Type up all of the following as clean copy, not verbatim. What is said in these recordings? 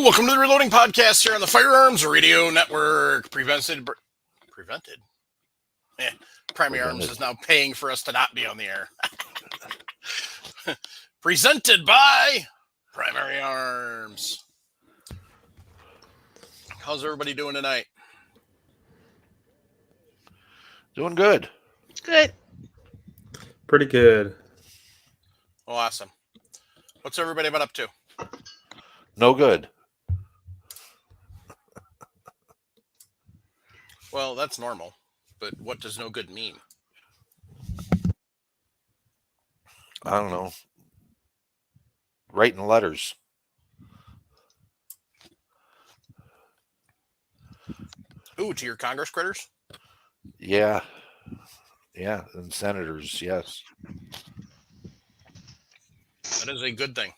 Welcome to the Reloading Podcast here on the Firearms Radio Network. Prevented? Primary Arms is now paying for us to not be on the air. Presented by Primary Arms. How's everybody doing tonight? Doing good. Good. Pretty good. Oh, awesome. What's everybody been up to? No good. Well, that's normal, but what does no good mean? I don't know. Writing letters. Ooh, to your Congress critters? Yeah. Yeah, and senators, yes. That is a good thing.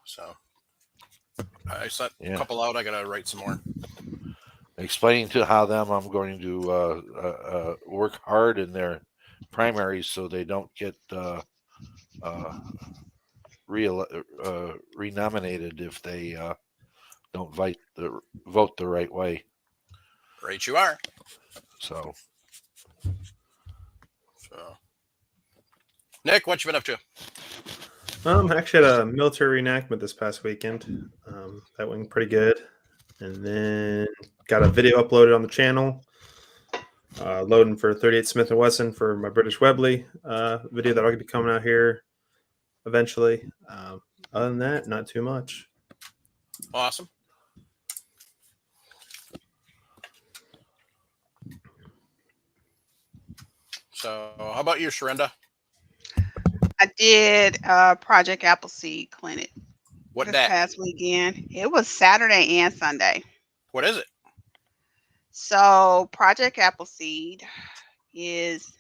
So, I sent a couple out. I got to write some more. Explaining to them I'm going to work hard in their primaries so they don't get renominated if they don't vote the right way. Right, you are. So, Nick, what you been up to? I actually had a military reenactment this past weekend. That went pretty good. And then got a video uploaded on the channel. Loading for 38 Smith & Wesson for my British Webley video that'll be coming out here eventually. Other than that, not too much. Awesome. So, how about you, Sharenda? I did Project Appleseed Clinic What this day? past weekend. It was Saturday and Sunday. What is it? So Project Appleseed is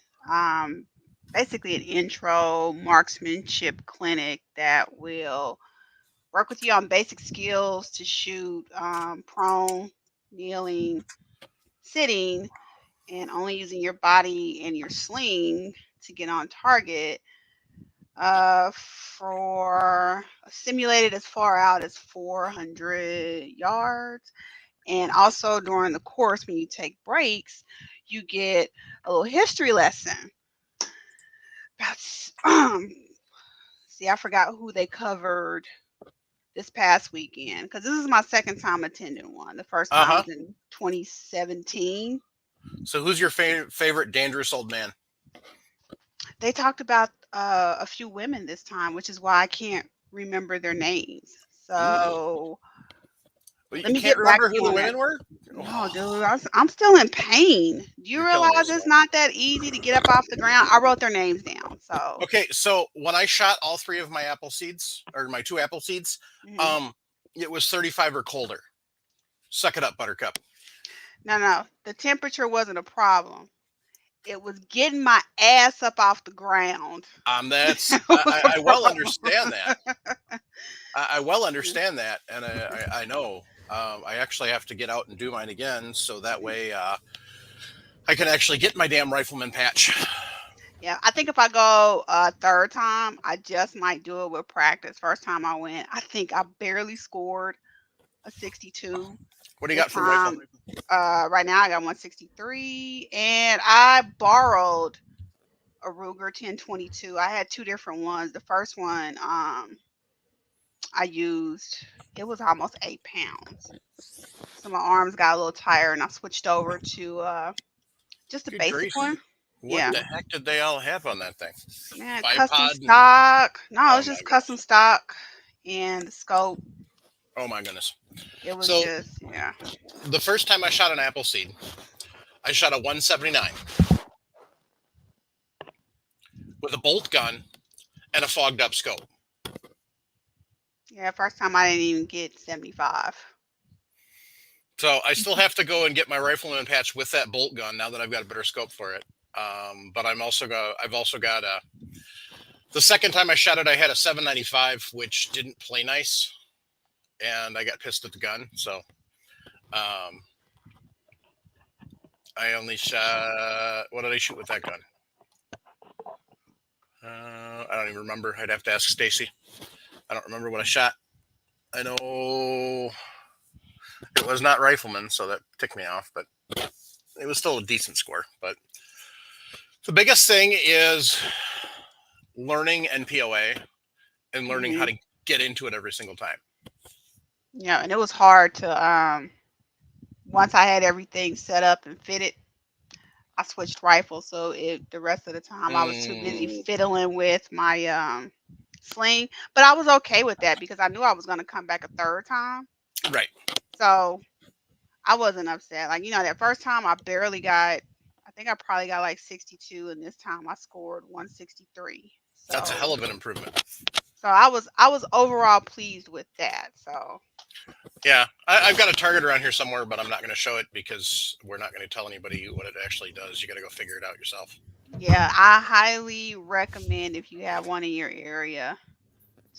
basically an intro marksmanship clinic that will work with you on basic skills to shoot prone, kneeling, sitting, and only using your body and your sling to get on target. For simulated as far out as 400 yards. And also during the course, when you take breaks, you get a little history lesson. See, I forgot who they covered this past weekend because this is my second time attending one. The first time was in 2017. So who's your favorite dangerous old man? They talked about a few women this time, which is why I can't remember their names. So let me get back to who the women were? No, dude, I'm still in pain. Do you realize it's not that easy to get up off the ground? I wrote their names down. So okay, so when I shot all three of my apple seeds, or my 2 apple seeds, it was 35 or colder. Suck it up, Buttercup. No, the temperature wasn't a problem. It was getting my ass up off the ground. That's I well understand that. I well understand that, and I know. I actually have to get out and do mine again, so that way I can actually get my damn rifleman patch. Yeah, I think if I go a third time, I just might do it with practice. First time I went, I think I barely scored a 62. What do you got for rifle? Right now I got 163, and I borrowed a Ruger 1022. I had 2 different ones. The first one I used, it was almost 8 pounds. So my arms got a little tired, and I switched over to just a basic one. What the heck did they all have on that thing? Man, custom stock. No, it was just custom stock and the scope. Oh my goodness. It was just, The first time I shot an apple seed, I shot a 179 with a bolt gun and a fogged up scope. Yeah, first time I didn't even get 75. So I still have to go and get my rifleman patch with that bolt gun now that I've got a better scope for it. But I've also got the second time I shot it, I had a 795, which didn't play nice. And I got pissed at the gun, so I only shot. What did I shoot with that gun? I don't even remember. I'd have to ask Stacy. I don't remember what I shot. I know it was not rifleman, so that ticked me off, but it was still a decent score. But the biggest thing is learning NPOA and learning how to get into it every single time. Yeah, and it was hard to once I had everything set up and fitted, I switched rifles. So the rest of the time I was too busy fiddling with my sling. But I was okay with that because I knew I was going to come back a third time. Right. So I wasn't upset. Like, that first time I barely got, I think I probably got like 62, and this time I scored 163. So That's a hell of an improvement. So I was overall pleased with that. So yeah, I've got a target around here somewhere, but I'm not going to show it because we're not going to tell anybody what it actually does. You got to go figure it out yourself. Yeah, I highly recommend if you have one in your area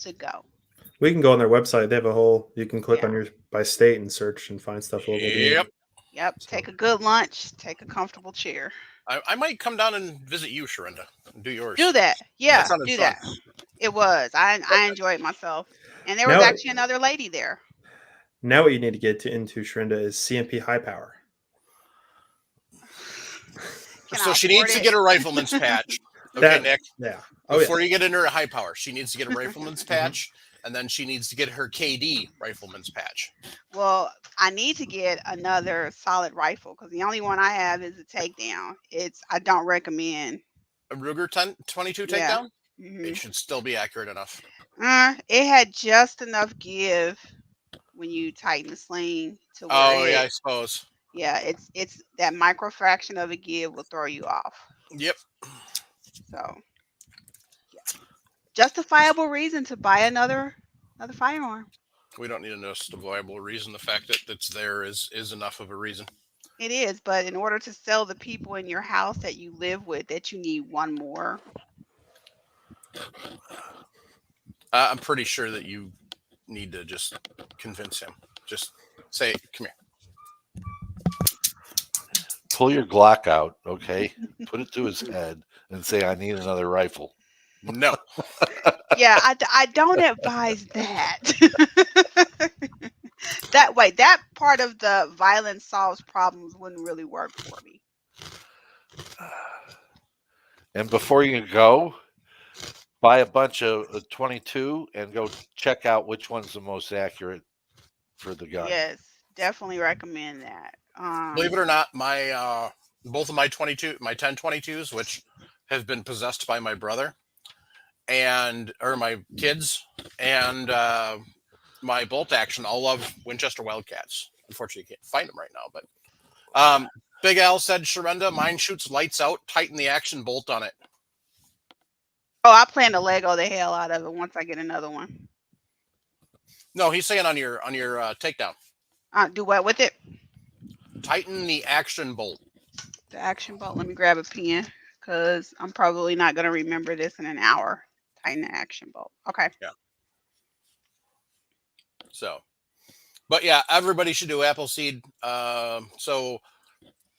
to go. We can go on their website. They have a whole. You can click on your by state and search and find stuff local. Yep. Take a good lunch. Take a comfortable chair. I might come down and visit you, Sharinda. Do yours. Do that. Yeah, that do fun. that. It was. I enjoyed myself, and there was actually another lady there. Now, what you need to get into, Sharinda, is CMP high power. So she needs to get a rifleman's patch. Okay, Nick. Yeah. Before you get into her high power, she needs to get a rifleman's patch, and then she needs to get her KD rifleman's patch. Well, I need to get another solid rifle because the only one I have is a takedown. I don't recommend a Ruger 1022 takedown. It should still be accurate enough. It had just enough give when you tighten the sling to where I suppose. Yeah, it's that microfraction of a give will throw you off. Yep. So, yeah. Justifiable reason to buy another firearm. We don't need a justifiable reason. The fact that it's there is enough of a reason. It is, but in order to sell the people in your house that you live with, that you need one more. I'm pretty sure that you need to just convince him. Just say, "Come here." Pull your Glock out, okay? Put it to his head and say, "I need another rifle." No. Yeah, I don't advise that. That part of the violence solves problems wouldn't really work for me. And before you go, buy a bunch of 22 and go check out which one's the most accurate for the gun. Yes, definitely recommend that. Believe it or not, my both of my 1022s, which have been possessed by my brother or my kids, and my bolt action all love Winchester Wildcats. Unfortunately, you can't find them right now, but Big Al said, Sharinda, mine shoots lights out. Tighten the action bolt on it. Oh, I plan to Lego the hell out of it once I get another one. No, he's saying on your takedown. Do what with it? Tighten the action bolt. The action bolt. Let me grab a pen because I'm probably not going to remember this in an hour. Tighten the action bolt. Okay. Yeah. So, but yeah, everybody should do Appleseed. So,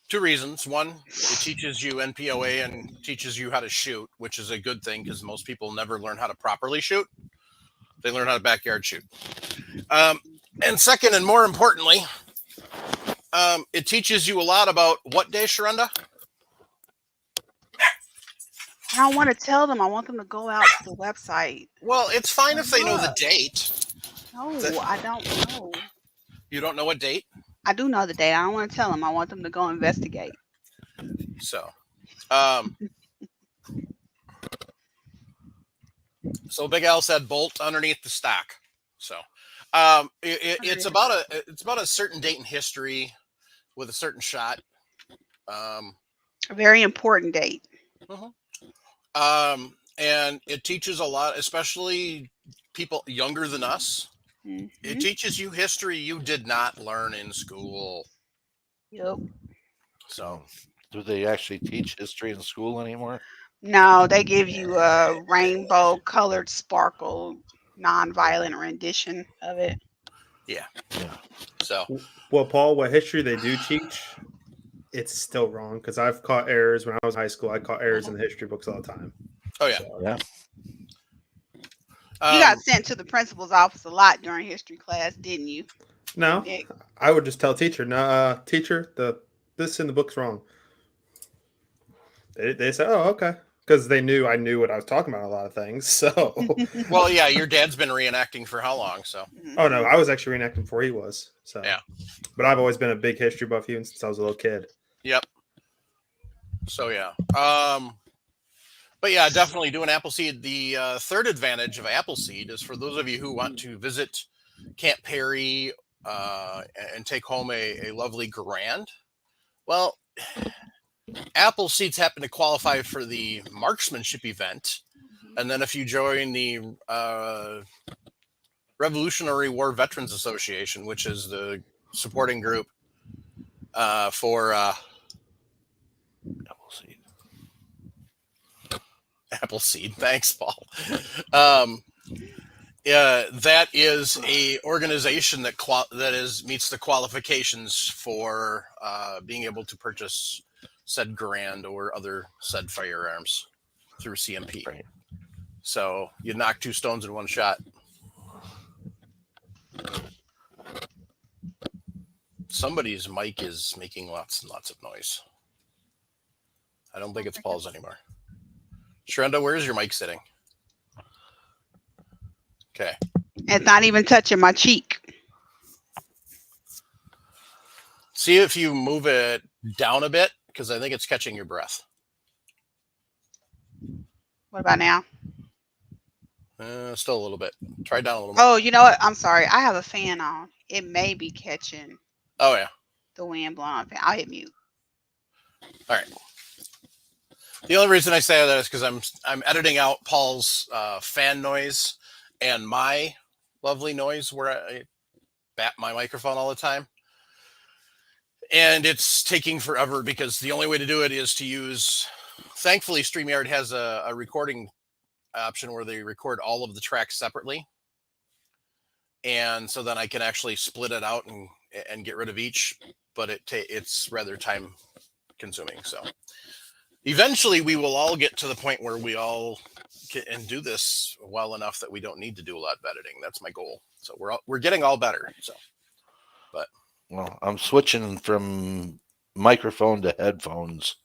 two reasons. One, it teaches you NPOA and teaches you how to shoot, which is a good thing because most people never learn how to properly shoot. They learn how to backyard shoot. And second, and more importantly, it teaches you a lot about what day, Sharinda? I don't want to tell them. I want them to go out to the website. Well, it's fine if they know the date. No, I don't know. You don't know what date? I do know the date. I don't want to tell them. I want them to go investigate. So, so Big Al said bolt underneath the stock. So, it's about a certain date in history with a certain shot. A very important date. And it teaches a lot, especially people younger than us. It teaches you history you did not learn in school. Yep. So, do they actually teach history in school anymore? No, they give you a rainbow colored sparkle, non-violent rendition of it. Yeah. So, well, Paul, what history they do teach, it's still wrong because I've caught errors when I was in high school. I caught errors in the history books all the time. Oh yeah. So, yeah. You got sent to the principal's office a lot during history class, didn't you, No, Nick? I would just tell teacher, no, teacher, this in the book's wrong. They say, oh, okay, because they knew I knew what I was talking about a lot of things. So, Well, yeah, your dad's been reenacting for how long? So oh no, I was actually reenacting before he was. So Yeah. but I've always been a big history buff even since I was a little kid. yep. So yeah. But yeah, definitely do an Appleseed. The third advantage of Appleseed is for those of you who want to visit Camp Perry and take home a lovely grand. Well, Appleseeds happen to qualify for the marksmanship event. And then if you join the Revolutionary War Veterans Association, which is the supporting group for Appleseed. Thanks, Paul. That is a organization that meets the qualifications for being able to purchase said Garand or other said firearms through CMP. Right. So you knock two stones in one shot. Somebody's mic is making lots and lots of noise. I don't think it's Paul's anymore. Sharenda, where is your mic sitting? Okay. It's not even touching my cheek. See if you move it down a bit, because I think it's catching your breath. What about now? Still a little bit. Try down a little more. Oh, you know what? I'm sorry. I have a fan on. It may be catching Oh, yeah. the wind blowing on the fan. I'll hit mute. All right. The only reason I say that is because I'm editing out Paul's fan noise and my lovely noise where I bat my microphone all the time. And it's taking forever because the only way to do it is to use, thankfully, StreamYard has a recording option where they record all of the tracks separately. And so then I can actually split it out and get rid of each, but it's rather time consuming. So eventually we will all get to the point where we all and do this well enough that we don't need to do a lot of editing. That's my goal. So we're getting all better. So, but Well, I'm switching from microphone to headphones,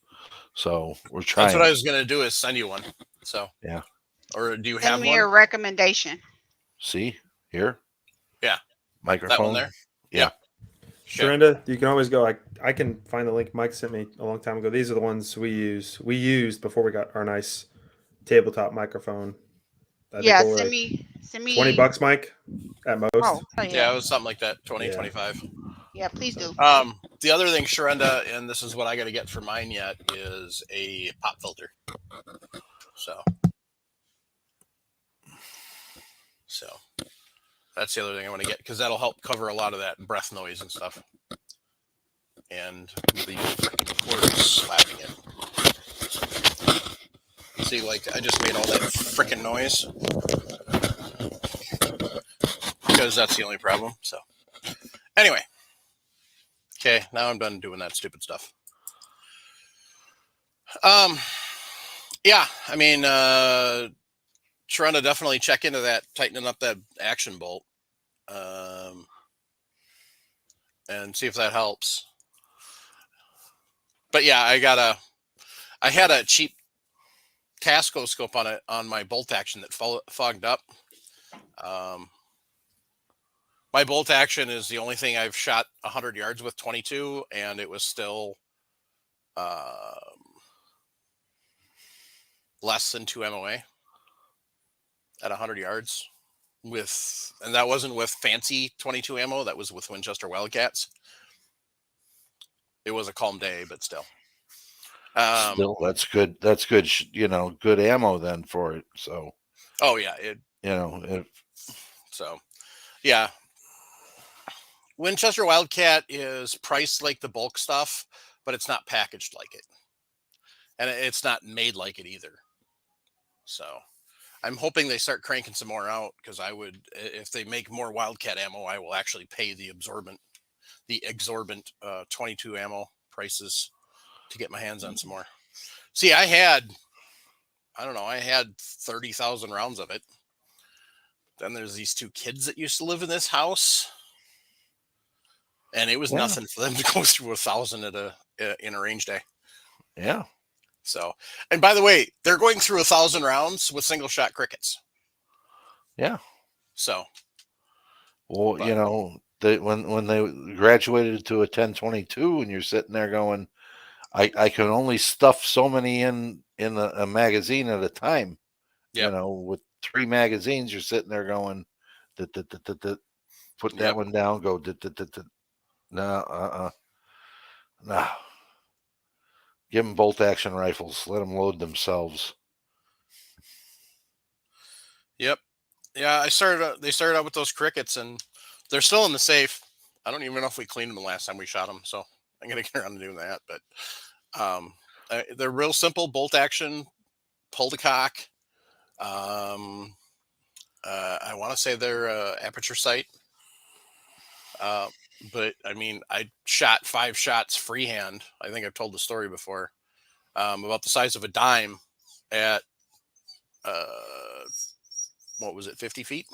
so we're trying. that's what I was going to do is send you one. So Yeah. Or do you Send have me one? a recommendation. See here? Yeah. Microphone. That one there? Yeah. Okay. Sharenda, you can always go. I can find the link Mike sent me a long time ago. These are the ones we used before we got our nice tabletop microphone. I think Yeah, they were send like me $20, Mike, at most. Oh, Yeah, it was something like that, 20, Yeah. 25. Yeah, please do. The other thing, Sharenda, and this is what I got to get for mine yet, is a pop filter. So that's the other thing I want to get, because that'll help cover a lot of that breath noise and stuff. And the freaking cord is slapping it. See, like I just made all that freaking noise because that's the only problem. So anyway, okay, now I'm done doing that stupid stuff. Yeah, I mean, trying to definitely check into that, tightening up that action bolt, and see if that helps. But yeah, I had a cheap Tasco scope on my bolt action that fogged up. My bolt action is the only thing I've shot 100 yards with 22, and it was still less than 2 MOA at 100 yards and that wasn't with fancy 22 ammo. That was with Winchester Wildcats. It was a calm day, but still. Still, that's good. That's good. Good ammo then for it. So. Oh yeah, So, yeah. Winchester Wildcat is priced like the bulk stuff, but it's not packaged like it, and it's not made like it either. So, I'm hoping they start cranking some more out, because if they make more Wildcat ammo, I will actually pay the exorbitant 22 ammo prices to get my hands on some more. See, I had 30,000 rounds of it, then there's these two kids that used to live in this house, and it was Yeah. nothing for them to go through 1,000 in a range day. Yeah. So, and by the way, they're going through 1,000 rounds with single shot crickets. Yeah. So, Well, but- you know, when they graduated to a 1022, and you're sitting there going, I can only stuff so many in a magazine at a time. Yep. You know, with 3 magazines, you're sitting there going, put that Yep. one down, go, no, no. Give them bolt action rifles. Let them load themselves. Yep. Yeah, they started out with those crickets, and they're still in the safe. I don't even know if we cleaned them the last time we shot them, so I'm gonna get around to doing that. But they're real simple, bolt action, pull the cock. I want to say they're aperture sight. But I mean, I shot 5 shots freehand. I think I've told the story before. About the size of a dime at what was it, 50 feet?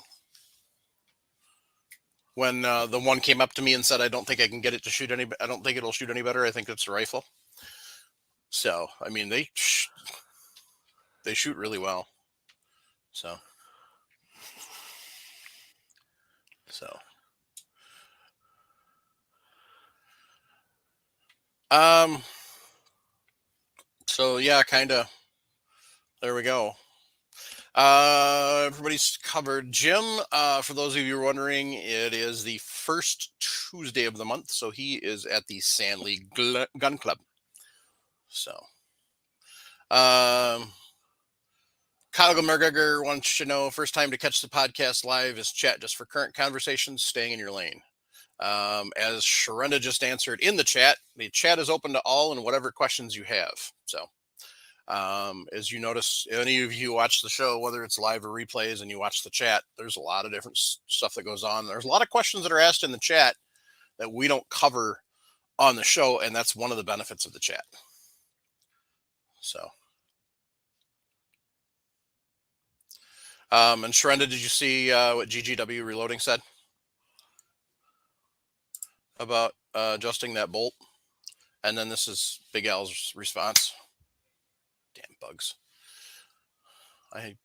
When the one came up to me and said, "I don't think I can get it to shoot any. I don't think it'll shoot any better. I think it's a rifle." So I mean, they shoot really well. So so yeah, kind of. There we go. Everybody's covered. Jim, for those of you who are wondering, it is the first Tuesday of the month, so he is at the Sandley Gun Club. So, Kyle McGregor wants to know, first time to catch the podcast live is chat just for current conversations, staying in your lane. As Sharenda just answered in the chat is open to all and whatever questions you have. So, as you notice, any of you watch the show, whether it's live or replays, and you watch the chat, there's a lot of different stuff that goes on. There's a lot of questions that are asked in the chat that we don't cover on the show, and that's one of the benefits of the chat. So, and Sharenda, did you see what GGW Reloading said about adjusting that bolt? And then this is Big Al's response. Damn bugs. I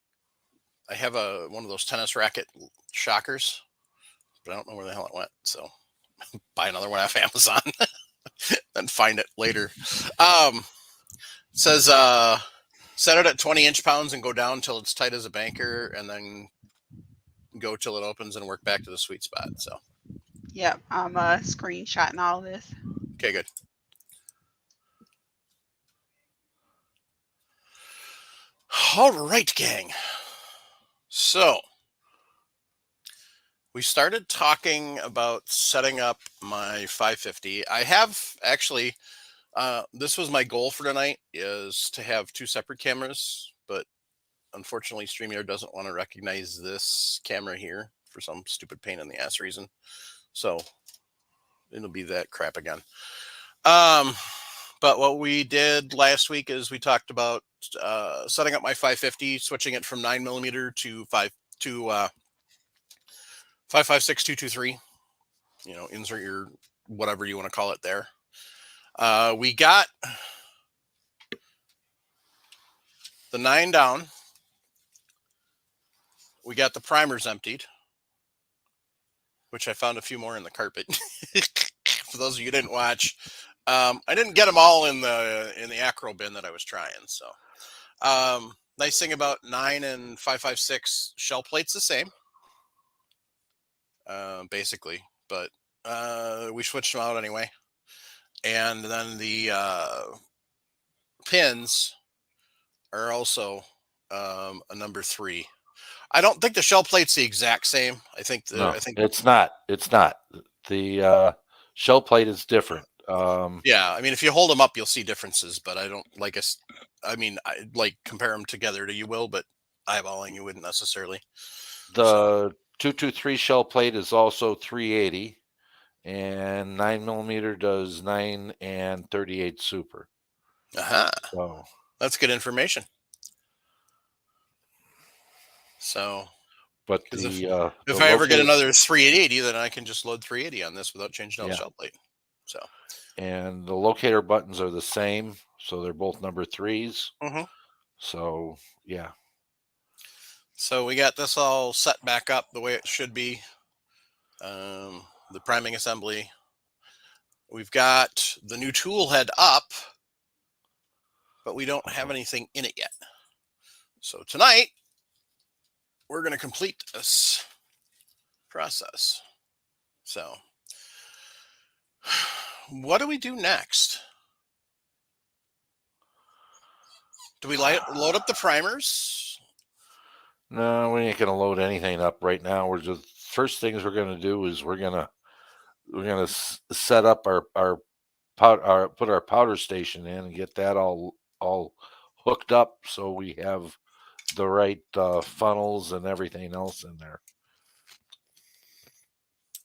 have one of those tennis racket shockers, but I don't know where the hell it went. So buy another one off Amazon and find it later. Says set it at 20 inch-pounds and go down till it's tight as a banker, and then go till it opens and work back to the sweet spot. So Yep, I'm screenshotting all of this. okay, good. All right, gang. So we started talking about setting up my 550. I have actually, this was my goal for tonight, is to have 2 separate cameras, but unfortunately StreamYard doesn't want to recognize this camera here for some stupid pain in the ass reason. So it'll be that crap again. But what we did last week is we talked about setting up my 550, switching it from 9mm to 5.56 223. Insert your whatever you want to call it there. We got the 9 down. We got the primers emptied, which I found a few more in the carpet. For those of you who didn't watch, I didn't get them all in the acro bin that I was trying. So, nice thing about 9 and 5.56 shell plate's the same, basically, but we switched them out anyway. And then the pins are also a number 3. I don't think the shell plate's the exact same. I think it's not. It's not. The shell plate is different. Yeah, I mean, if you hold them up, you'll see differences, but I don't like us. I mean, I like compare them together to you will, but eyeballing you wouldn't necessarily. The 223 shell plate is also 380, and 9mm does 9 and 38 super. So that's good information. So But 'Cause the if I ever get locator- another 380, then I can just load 380 on this without changing out the Yeah. shell plate. So, and the locator buttons are the same, so they're both number 3s. mhm. So yeah, So we got this all set back up the way it should be. The priming assembly. We've got the new tool head up, but we don't have anything in it yet. So tonight, we're going to complete this process. So what do we do next? Do we load up the primers? no, we ain't gonna load anything up right now. We're just first things we're gonna do is we're gonna set up our put our powder station in and get that all hooked up so we have the right funnels and everything else in there.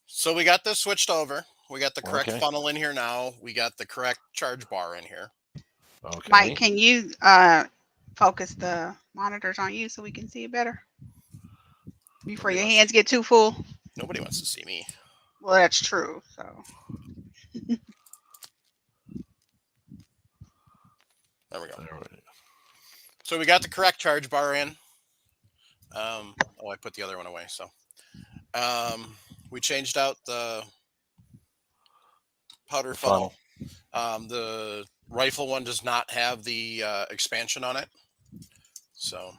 So we got this switched over. We got the correct Okay. funnel in here now. We got the correct charge bar in here. Okay. Mike, can you focus the monitors on you so we can see it better before your hands get too full? Nobody wants to see me. Well, that's true. So There we go. There we- So we got the correct charge bar in. Oh, I put the other one away. So we changed out the powder funnel. The rifle one does not have the expansion on it. So,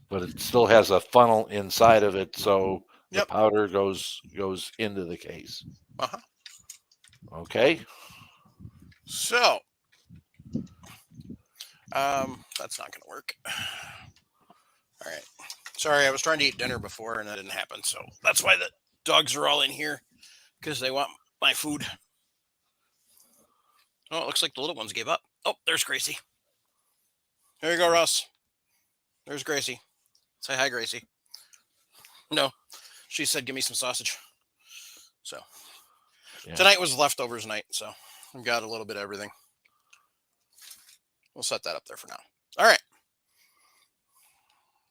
But it still has a funnel inside of it, so the Yep. powder goes into the case. uh-huh. Okay. So, that's not going to work. All right. Sorry, I was trying to eat dinner before and that didn't happen. So that's why the dogs are all in here because they want my food. Oh, it looks like the little ones gave up. Oh, there's Gracie. There you go, Russ. There's Gracie. Say hi, Gracie. No, she said, give me some sausage. So Yeah. tonight was leftovers night. So I've got a little bit of everything. We'll set that up there for now. All right.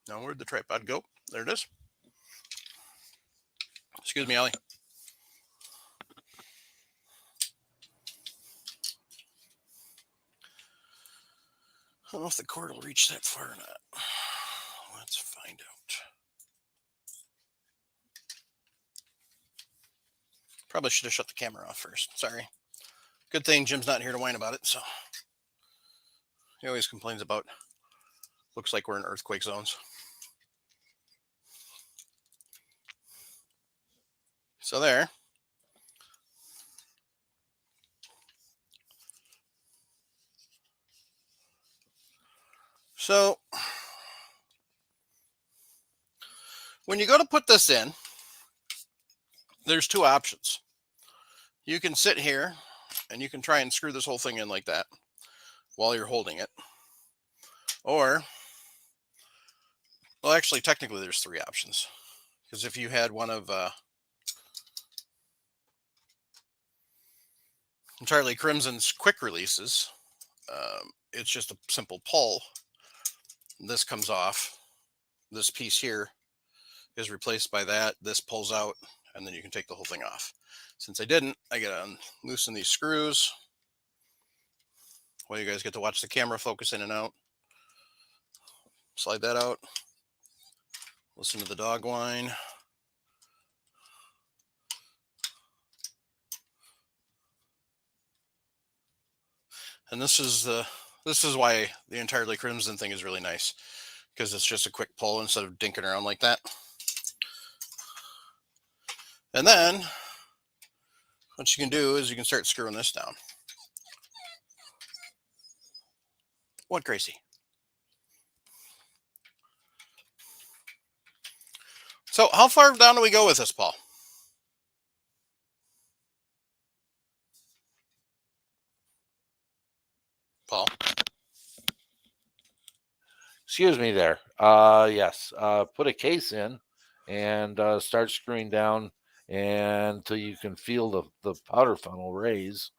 Now, where'd the tripod go? There it is. Excuse me, Allie. I don't know if the cord will reach that far or not. Let's find out. Probably should have shut the camera off first. Sorry. Good thing Jim's not here to whine about it. So he always complains about looks like we're in earthquake zones. So there. So when you go to put this in, there's two options. You can sit here and you can try and screw this whole thing in like that while you're holding it. Or, well, actually, technically there's three options. Because if you had one of Charlie Crimson's quick releases, it's just a simple pull. This comes off. This piece here is replaced by that. This pulls out, and then you can take the whole thing off. Since I didn't, I got to loosen these screws. Well, you guys get to watch the camera focus in and out. Slide that out. Listen to the dog whine. And this is why the Entirely Crimson thing is really nice, because it's just a quick pull instead of dinking around like that. And then what you can do is you can start screwing this down. What, Gracie? So how far down do we go with this, Paul? Paul? Excuse me there. Yes. Put a case in and start screwing down until you can feel the powder funnel raise.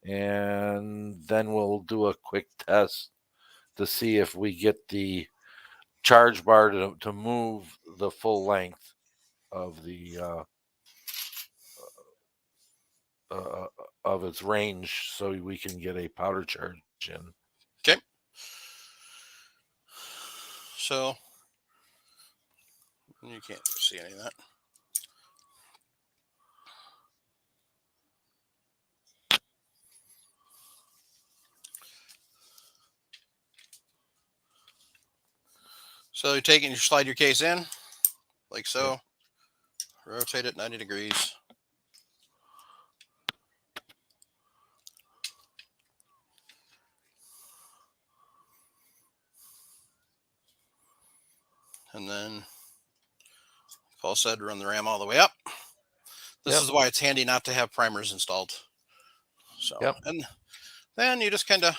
And then we'll do a quick test to see if we get the charge bar to move the full length of the of its range, so we can get a powder charge in. Okay. So you can't see any of that. So you take it and you slide your case in, like so. Rotate it 90 degrees. And then Paul said run the ram all the way up. This is why it's handy not to have primers installed. So, and then you just kind of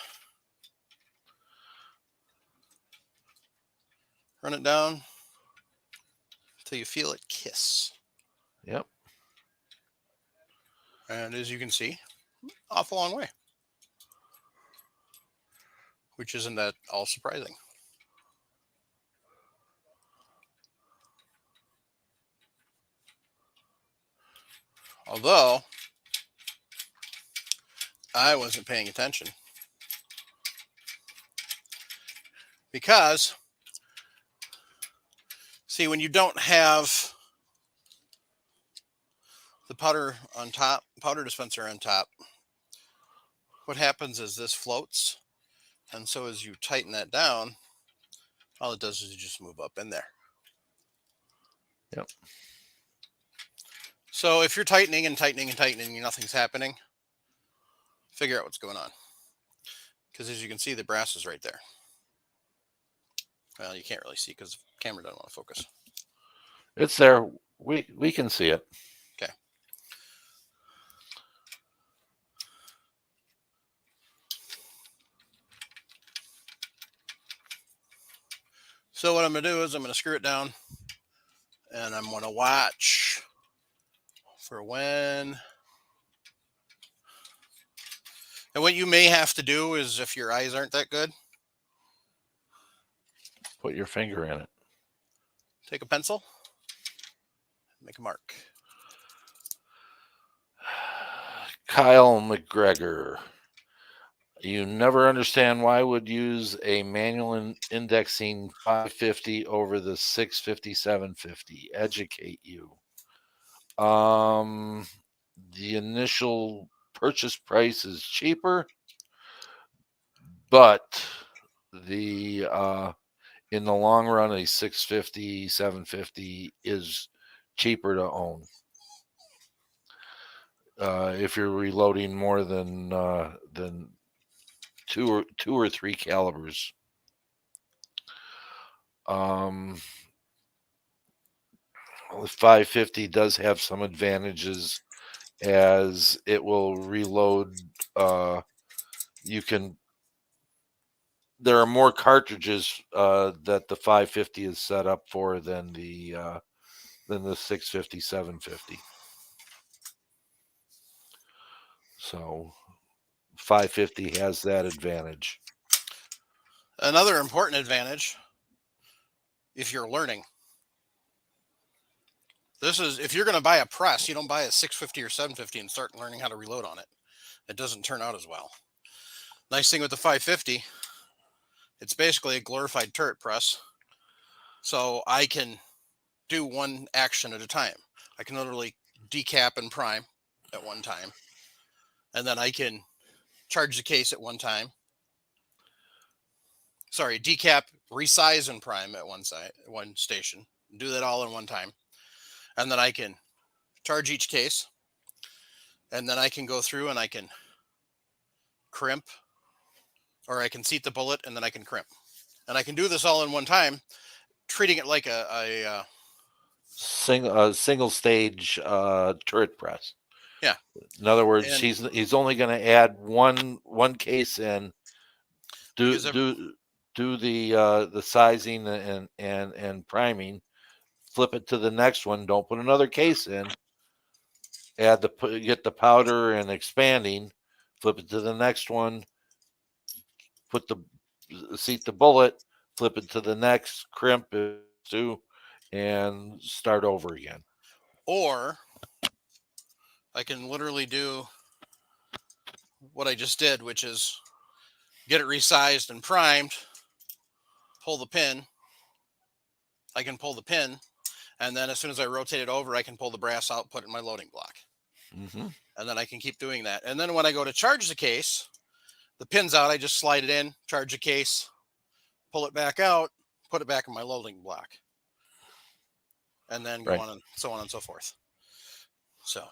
run it down until you feel it kiss. Yep. And as you can see, off a long way, which isn't at all surprising. Although I wasn't paying attention because, see, when you don't have the powder on top, powder dispenser on top, what happens is this floats. And so as you tighten that down, all it does is you just move up in there. Yep. So if you're tightening and tightening and tightening and nothing's happening, figure out what's going on. Because as you can see, the brass is right there. Well, you can't really see because the camera doesn't want to focus. It's there. We can see it. Okay. So what I'm going to do is I'm going to screw it down and I'm going to watch for when. And what you may have to do is, if your eyes aren't that good, Put your finger in it. take a pencil, make a mark. Kyle McGregor. You never understand why would use a manual indexing 550 over the 650, 750. Educate you. The initial purchase price is cheaper, but the in the long run, a 650, 750 is cheaper to own. If you're reloading more than two or three calibers. 550 does have some advantages, as it will reload. There are more cartridges that the 550 is set up for than the 650, 750. So 550 has that advantage. Another important advantage, if you're learning, this is, if you're going to buy a press, you don't buy a 650 or 750 and start learning how to reload on it. It doesn't turn out as well. Nice thing with the 550, it's basically a glorified turret press. So I can do one action at a time. I can literally decap and prime at one time. And then I can charge the case at one time. Sorry, decap, resize, and prime at one station. Do that all in one time. And then I can charge each case. And then I can go through and I can crimp, or I can seat the bullet and then I can crimp. And I can do this all in one time, treating it like a single stage turret press. Yeah. In other words, he's only going to add one case in, do the sizing and priming, flip it to the next one. Don't put another case in. Get the powder and expanding, flip it to the next one. Seat the bullet, flip it to the next, crimp it to, and start over again. Or I can literally do what I just did, which is get it resized and primed, pull the pin. I can pull the pin, and then as soon as I rotate it over, I can pull the brass out, put it in my loading block. Mm-hmm. And then I can keep doing that. And then when I go to charge the case, the pin's out, I just slide it in, charge the case, pull it back out, put it back in my loading block. And then go on and so forth. So.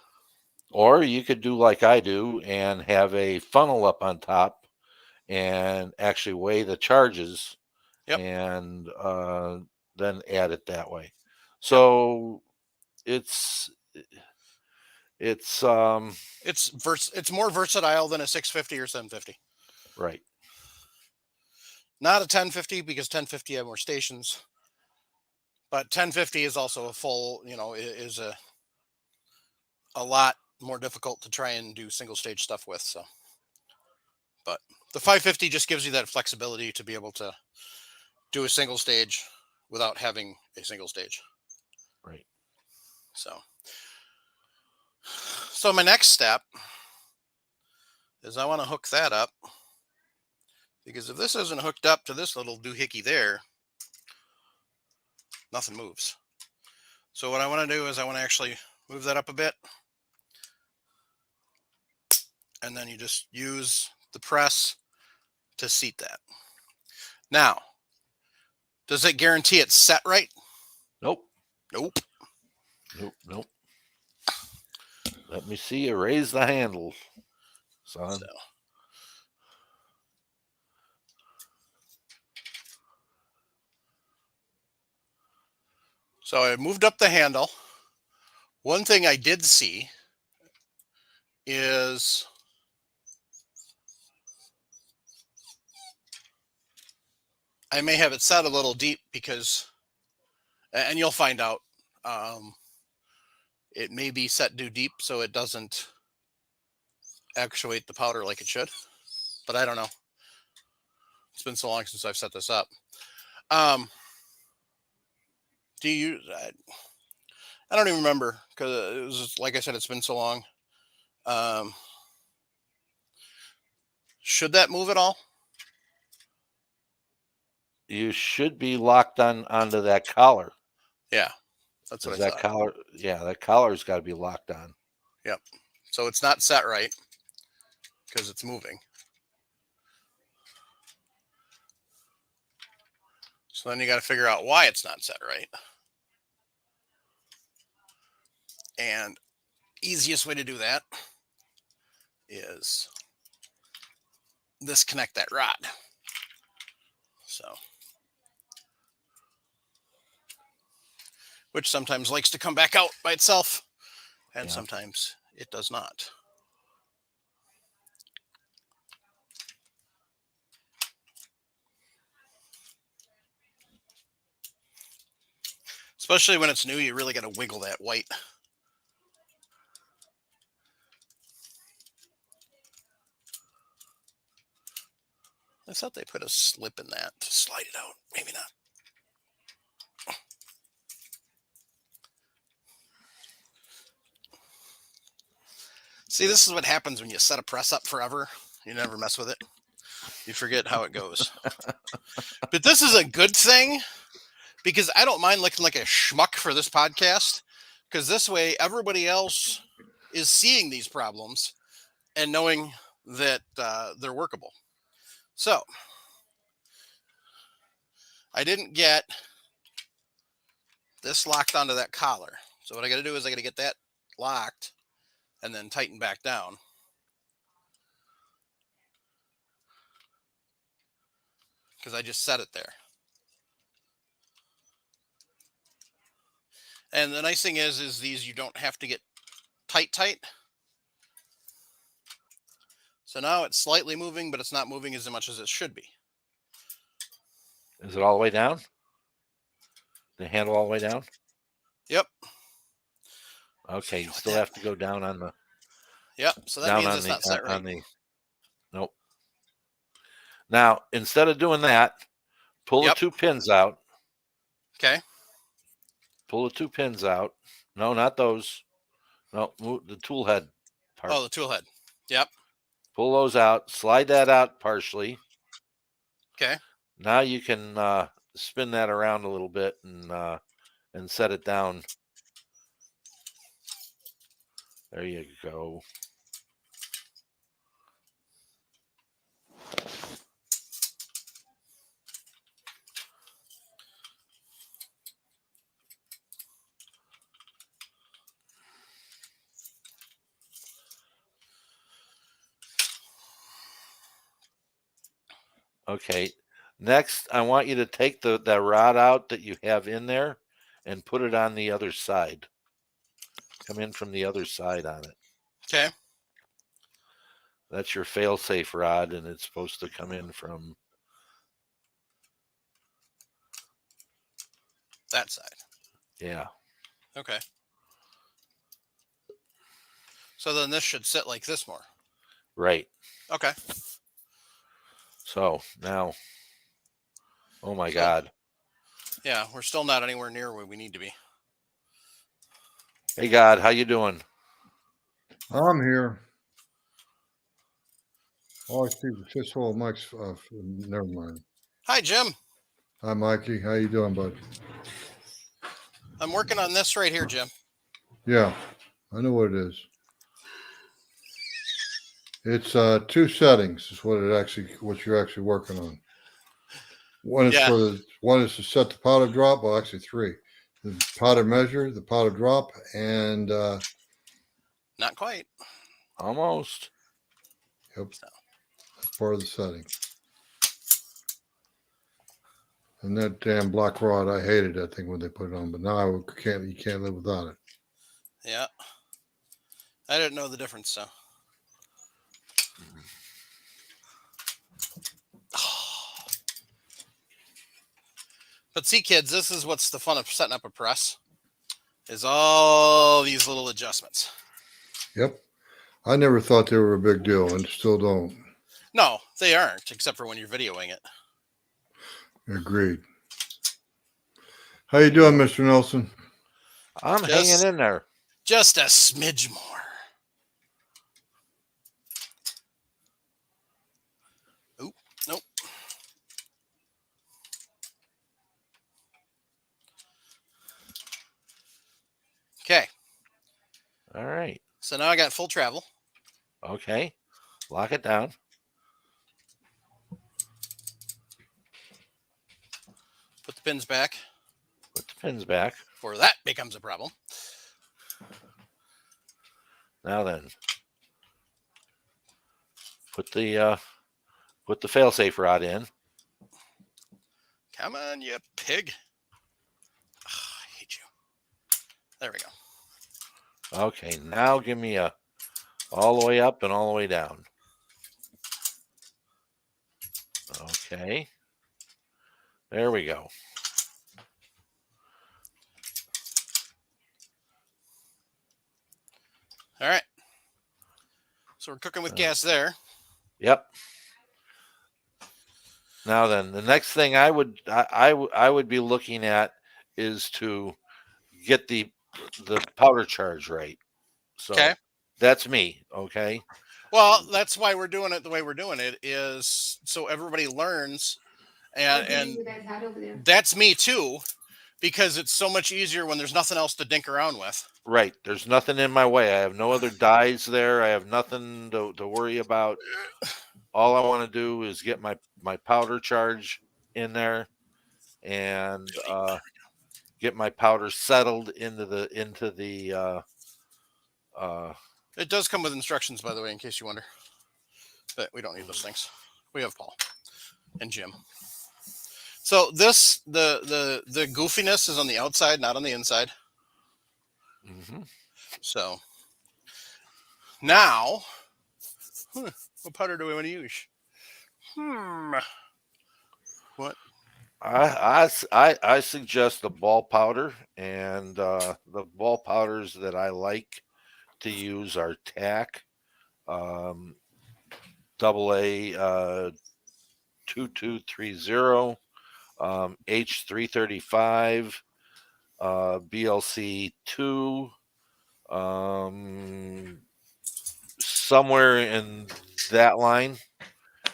Or you could do like I do and have a funnel up on top and actually weigh the charges and then add it that way. So it's more versatile than a 650 or 750. Right. Not a 1050 because 1050 have more stations, but 1050 is also a full, is a lot more difficult to try and do single stage stuff with. So, but the 550 just gives you that flexibility to be able to do a single stage without having a single stage. Right. So my next step is I want to hook that up, because if this isn't hooked up to this little doohickey there, nothing moves. So what I want to do is I want to actually move that up a bit, and then you just use the press to seat that. Now, does it guarantee it's set right? Nope. Nope. Nope. Let me see you raise the handle, son. So I moved up the handle. One thing I did see is I may have it set a little deep because, and you'll find out, it may be set too deep so it doesn't actuate the powder like it should, but I don't know. It's been so long since I've set this up. I don't even remember, because it was just, like I said, it's been so long. Should that move at all? You should be locked onto that collar. Yeah, that's what I thought. Collar. Yeah, that collar's got to be locked on. Yep. So it's not set right because it's moving. So then you got to figure out why it's not set right. And easiest way to do that is disconnect that rod. So, which sometimes likes to come back out by itself, and sometimes it does not. Especially when it's new, you really got to wiggle that white. I thought they put a slip in that to slide it out. Maybe not. See, this is what happens when you set a press up forever. You never mess with it. You forget how it goes. But this is a good thing, because I don't mind looking like a schmuck for this podcast, because this way everybody else is seeing these problems and knowing that they're workable. So I didn't get this locked onto that collar. So what I got to do is I got to get that locked and then tighten back down. Because I just set it there. And the nice thing is these, you don't have to get tight. So now it's slightly moving, but it's not moving as much as it should be. Is it all the way down? The handle all the way down? Yep. Okay, you still have to go down on the... Yep, so that means it's not set right. Nope. Now, instead of doing that, Pull Yep. the 2 pins out. Okay. Pull the 2 pins out. No, not those. No, move the tool head part. Oh, the tool head. Yep. Pull those out. Slide that out partially. Okay. Now you can spin that around a little bit and set it down. There you go. Okay. Next, I want you to take that rod out that you have in there and put it on the other side. Come in from the other side on it. Okay. That's your fail-safe rod, and it's supposed to come in from That side. yeah. Okay. So then this should sit like this more. Right. Okay. So now, oh my So- God. Yeah, we're still not anywhere near where we need to be. Hey God, how you doing? I'm here. Oh, I see the fistful of Mike's. Never mind. Hi, Jim. Hi, Mikey. How you doing, bud? I'm working on this right here, Jim. Yeah, I know what it is. It's 2 settings. Is what what you're actually working on. One is Yeah. one is to set the powder drop. Well, actually 3: the powder measure, the powder drop, and Not quite. Almost. yep, that's part of the setting. And that damn black rod, I hated that thing when they put it on, but now you can't live without it. Yeah. I didn't know the difference, so. But see, kids, this is what's the fun of setting up a press, is all these little adjustments. Yep. I never thought they were a big deal and still don't. No, they aren't, except for when you're videoing it. Agreed. How you doing, Mr. Nelson? I'm Just- hanging in there. Just a smidge more. Oop, nope. Okay, All right. so now I got full travel. Okay. Lock it down. Put the pins back Put the pins back. before that becomes a problem. Now then, put the fail-safe rod in. Come on, you pig. Ugh, I hate you. There we go. Okay, now give me a all the way up and all the way down. Okay. There we go. All right. So we're cooking with gas there. Yep. Now then, the next thing I would be looking at is to get the powder charge right. So Okay. that's me. Okay. Well, that's why we're doing it the way we're doing it, is so everybody learns. And that's me too, because it's so much easier when there's nothing else to dink around with. Right. There's nothing in my way. I have no other dies there. I have nothing to worry about. All I want to do is get my powder charge in there and get my powder settled into the It does come with instructions, by the way, in case you wonder. But we don't need those things. We have Paul and Jim. So this the goofiness is on the outside, not on the inside. mhm. So now, what powder do we want to use? What? I suggest the ball powder, and the ball powders that I like to use are TAC, AA 2230, H335, BLC 2, somewhere in that line,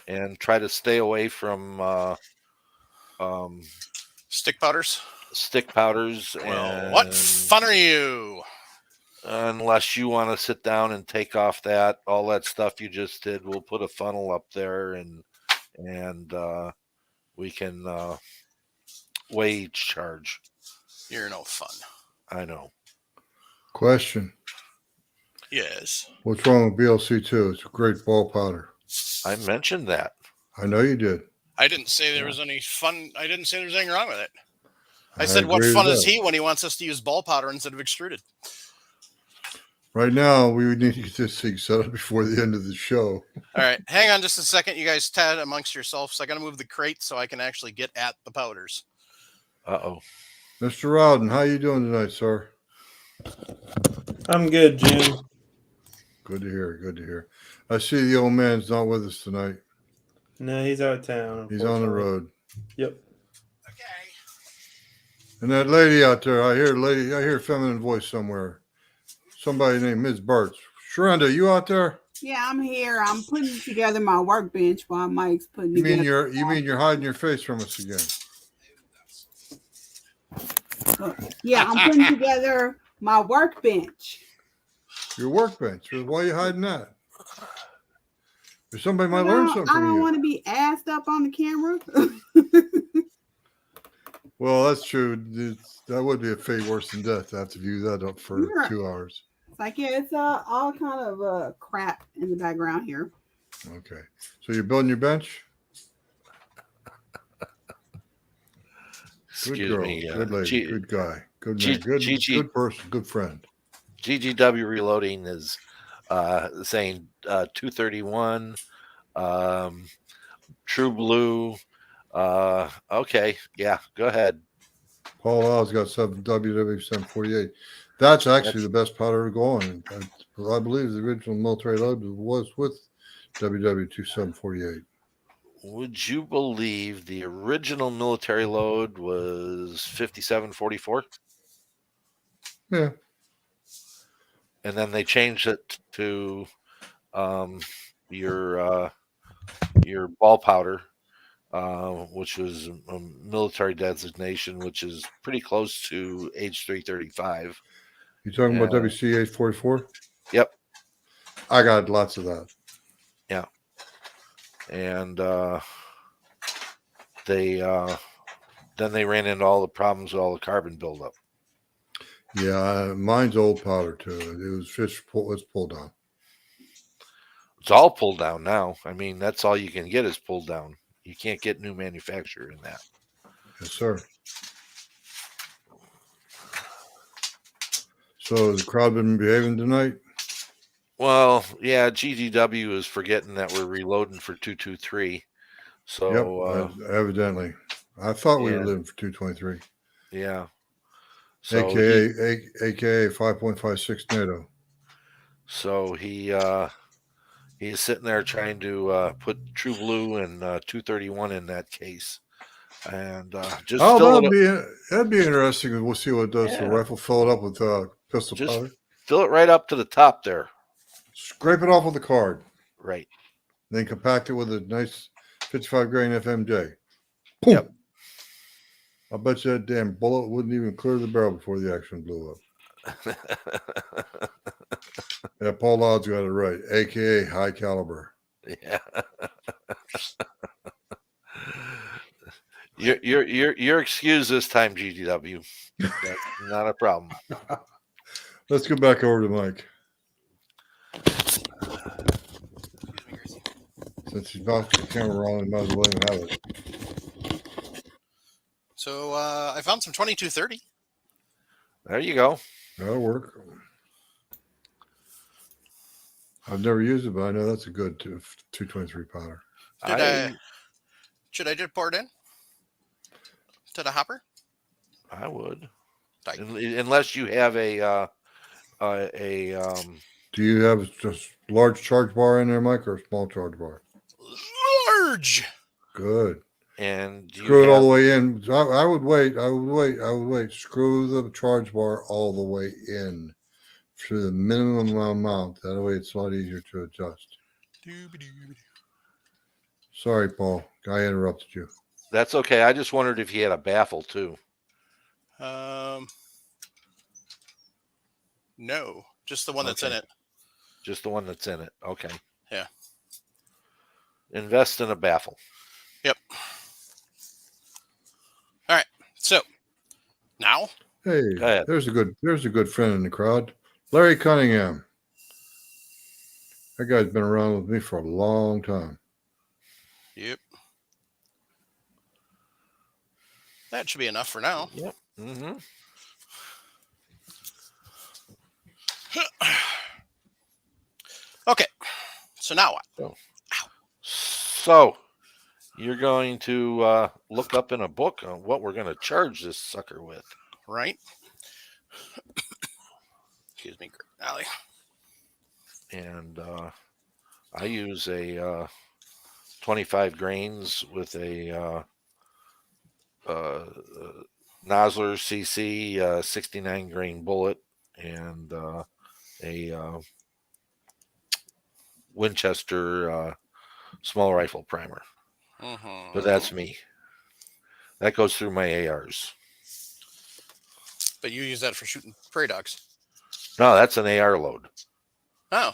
and try to stay away from Stick powders. stick powders. Well, what fun are you? Unless you want to sit down and take off all that stuff you just did, we'll put a funnel up there and we can weigh each charge. You're no fun. I know. Question. Yes. What's wrong with BLC2? It's a great ball powder. I mentioned that. I know you did. I didn't say there was any fun. I didn't say there was anything wrong with it. I said, agree what with fun is that. he when he wants us to use ball powder instead of extruded? Right now, we would need to get this thing set up before the end of the show. All right, hang on just a second. You guys chat amongst yourselves. I got to move the crate so I can actually get at the powders. Uh-oh. Mr. Rowden, how you doing tonight, sir? I'm good, Jim. Good to hear. Good to hear. I see the old man's not with us tonight. No, he's out of town. He's on the road. Yep. Okay. And that lady out there, I hear a feminine voice somewhere. Somebody named Ms. Bartz. Sharonda, you out there? Yeah, I'm here. I'm putting together my workbench while Mike's putting You together. mean you're hiding your face from us again? Yeah, I'm putting together my workbench. Your workbench. Why are you hiding that? If somebody might learn something I from don't you. want to be assed up on the camera. Well, that's true. That would be a fate worse than death to have to view that up for Yeah. 2 hours. It's like, yeah, it's all kind of crap in the background here. Okay. So you're building your bench? Good Excuse girl. me. Good lady. Good guy. Good man. Good person. Good friend. GGW Reloading is saying 231, True Blue. Okay, yeah, go ahead. Paul Oz got WW748. That's actually the best powder to go on. I believe the original military load was with WW2748. Would you believe the original military load was 5744? Yeah. And then they changed it to your ball powder, which was a military designation, which is pretty close to H335. You talking about Yeah. WC844? Yep. I got lots of that. Yeah. And then they ran into all the problems with all the carbon buildup. Yeah, mine's old powder too. It was just pulled down. It's all pulled down now. I mean, that's all you can get is pulled down. You can't get new manufacturer in that. Yes, sir. So the crowd been behaving tonight? Well, yeah, GGW is forgetting that we're reloading for 223. So, yep, evidently. I thought we were yeah. living for 223. Yeah. So AKA 5.56 NATO. So he's sitting there trying to put True Blue and 231 in that case, and just that'd be interesting. We'll see what it does. Yeah. So rifle, fill it up with pistol just powder. fill it right up to the top there. Scrape it off with a card. Right. Then compact it with a nice 55 grain FMJ. Boom. Yep. I bet you that damn bullet wouldn't even clear the barrel before the action blew up. Yeah, Paul Loud's got it right, aka high caliber. Yeah. You're excused this time, GGW. That's not a problem. Let's go back over to Mike. Since he's got the camera on, he might as well even have it. So I found some 2230. There you go. That'll work. I've never used it, but I know that's a good 223 powder. Should I just pour it in to the hopper? I would, Like, unless you have a Do you have just large charge bar in there, Mike, or a small charge bar? large. Good. And you Screw it all have- the way in. So I would wait. I would wait. Screw the charge bar all the way in to the minimum amount. That way it's a lot easier to adjust. Sorry, Paul. I interrupted you. That's okay. I just wondered if you had a baffle too. No, just the one that's in Okay. it. Just the one that's in it. Okay. Yeah. Invest in a baffle. Yep. All right. So now, Hey, Go ahead. there's a good friend in the crowd. Larry Cunningham. That guy's been around with me for a long time. yep. That should be enough for now. Yep. Mm-hmm. Okay. So now what? So you're going to look up in a book on what we're going to charge this sucker with. Right? Excuse me, Allie. And I use a 25 grains with a Nosler CC 69 grain bullet and a Winchester small rifle primer. Mm-hmm. But that's me. That goes through my ARs. But you use that for shooting prairie dogs. No, that's an AR load. Oh,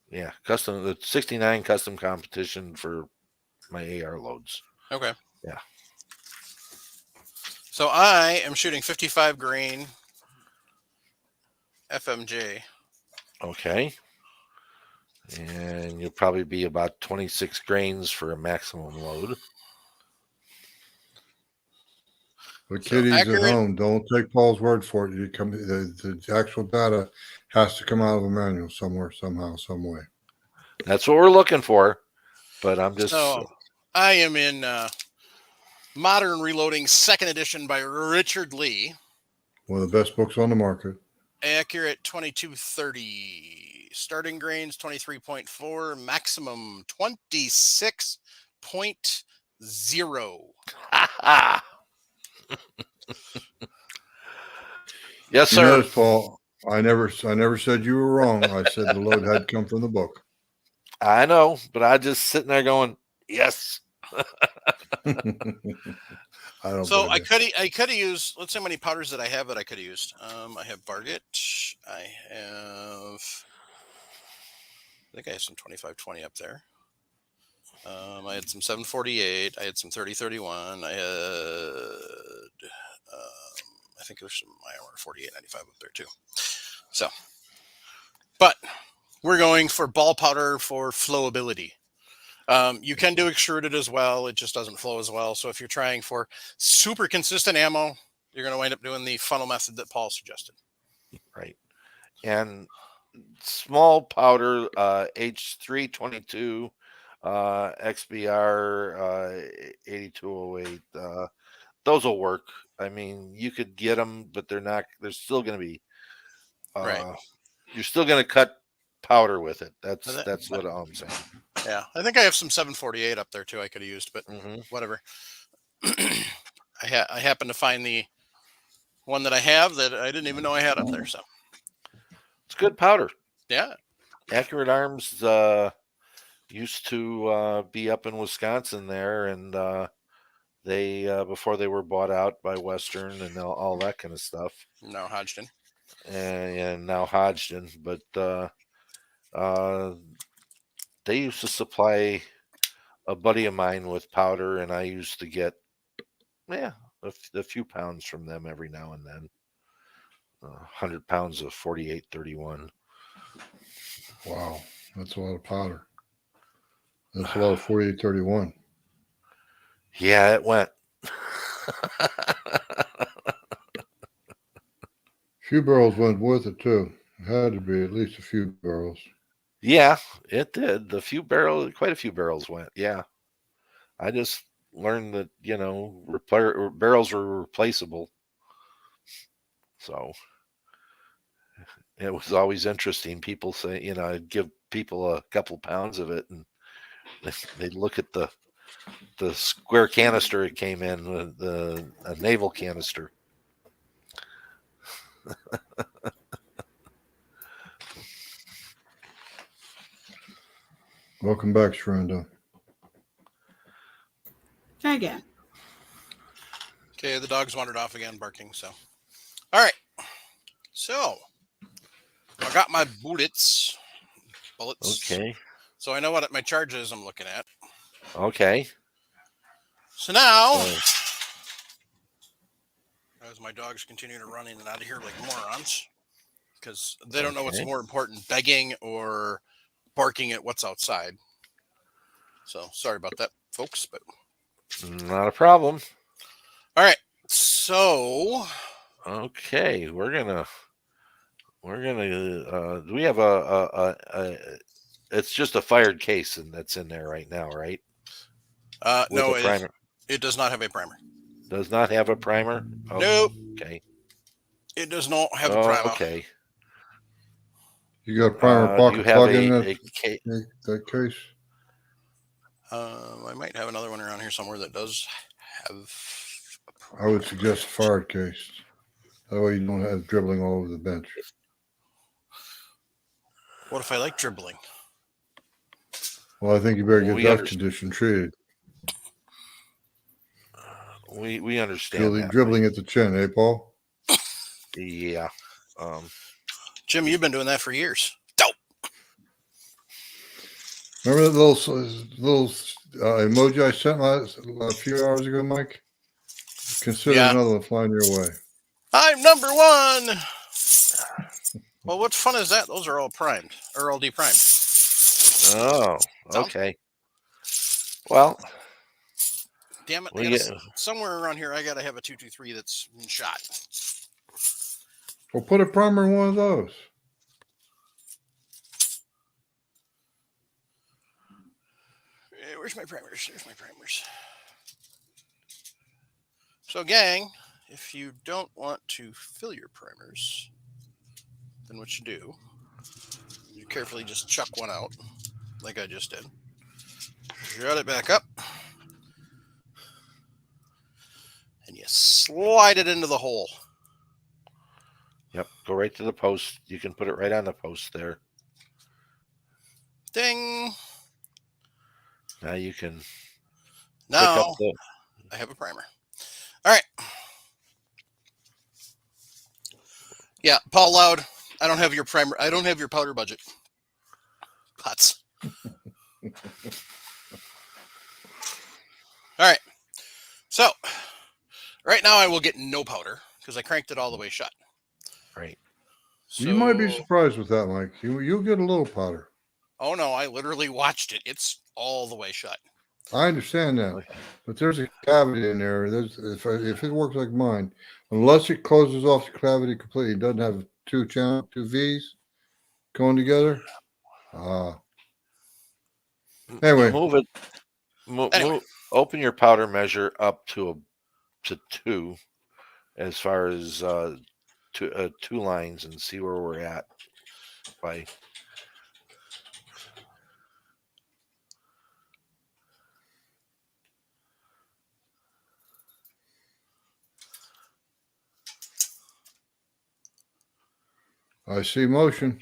Yeah, the 69 custom competition for my AR loads. okay. Yeah. So I am shooting 55 grain FMJ. Okay. And you'll probably be about 26 grains for a maximum load. But So kiddies accurate- at home, don't take Paul's word for it. The actual data has to come out of a manual somewhere, somehow, some way. That's what we're looking for. But I'm just So I am in Modern Reloading 2nd edition by Richard Lee. One of the best books on the market. Accurate 2230. Starting grains 23.4. Maximum 26.0. yes, You sir. notice, Paul, I never said you were wrong. I said the load had come from the book. I know, but I just sitting there going, yes. I don't. So blame I you. could have used, let's see how many powders that I have that I could have used. I have Barget. I think I have some 2520 up there. I had some 748. I had some 3031. I think there's some IR 4895 up there too. So, but we're going for ball powder for flowability. You can do extruded as well. It just doesn't flow as well. So if you're trying for super consistent ammo, you're going to wind up doing the funnel method that Paul suggested. Right. And small powder, H322, XBR 8208, those will work. I mean, you could get them, but they're still going to be, Right. You're still going to cut powder with it. That's But- what I'm saying. Yeah, I think I have some 748 up there too. I could have used, but Mm-hmm. whatever. I happen to find the one that I have that I didn't even know I had up there. So It's good powder. yeah, Accurate Arms used to be up in Wisconsin there, and they before they were bought out by Western and all that kind of stuff, no Hodgdon. and now Hodgdon. But they used to supply a buddy of mine with powder, and I used to get a few pounds from them every now and then. 100 pounds of 4831. Wow, that's a lot of powder. That's a lot of 4831. Yeah, it went. Few barrels went with it too. It had to be at least a few barrels. Yeah, it did. Quite a few barrels went. Yeah. I just learned that, barrels were replaceable. So it was always interesting. People say, I'd give people a couple pounds of it and they'd look at the the square canister it came in with a naval canister. Welcome back, Sharonda. Try again. Okay, the dog's wandered off again, barking. So, all right. So, I got my bullets. Okay. So I know what my charge is I'm looking at. Okay. So now, So, as my dogs continue to run in and out of here like morons, because they don't know what's Okay. more important, begging or barking at what's outside. So sorry about that, folks. But not a problem. all right. So Okay, we're gonna. Do we have it's just a fired case and that's in there right now, right? With no, a primer. it does not have a primer. Does not have a primer. Oh, Nope. Okay. It does not have a primer. Okay. You got a primer Do pocket you have plug in a case? that case? I might have another one around here somewhere that does have. I would suggest a fired case. That way you don't have dribbling all over the bench. What if I like dribbling? Well, I think you better get We that understand. condition treated. We understand that. Dribbling at the chin, eh, Paul? Yeah. Jim, you've been doing that for years. Dope. Remember that little emoji I sent a few hours ago, Mike? Consider Yeah. another one flying your way. I'm number one. Well, what fun is that? Those are all primed or all deprimed. Oh, Tom? okay. Well, Damn it! we somewhere around here, I gotta have a 223 that's been shot. Well, put a primer in one of those. Where's my primers? There's my primers. So, gang, if you don't want to fill your primers, then what you do, you carefully just chuck one out, like I just did. Shut it back up. And you slide it into the hole. Yep. Go right to the post. You can put it right on the post there. Ding. Now you can pick Now up the. I have a primer. All right. Yeah, Paul Loud, I don't have your primer. I don't have your powder budget. Pots. All right. So, right now I will get no powder because I cranked it all the way shut. Right. You might be So- surprised with that, Mike. You'll get a little powder. Oh no, I literally watched it. It's all the way shut. I understand that, but there's a cavity in there. If it works like mine, unless it closes off the cavity completely, it doesn't have two V's going together. Anyway, Move it. Anyway. Open your powder measure up to 2, as far as two lines, and see where we're at. By I see motion.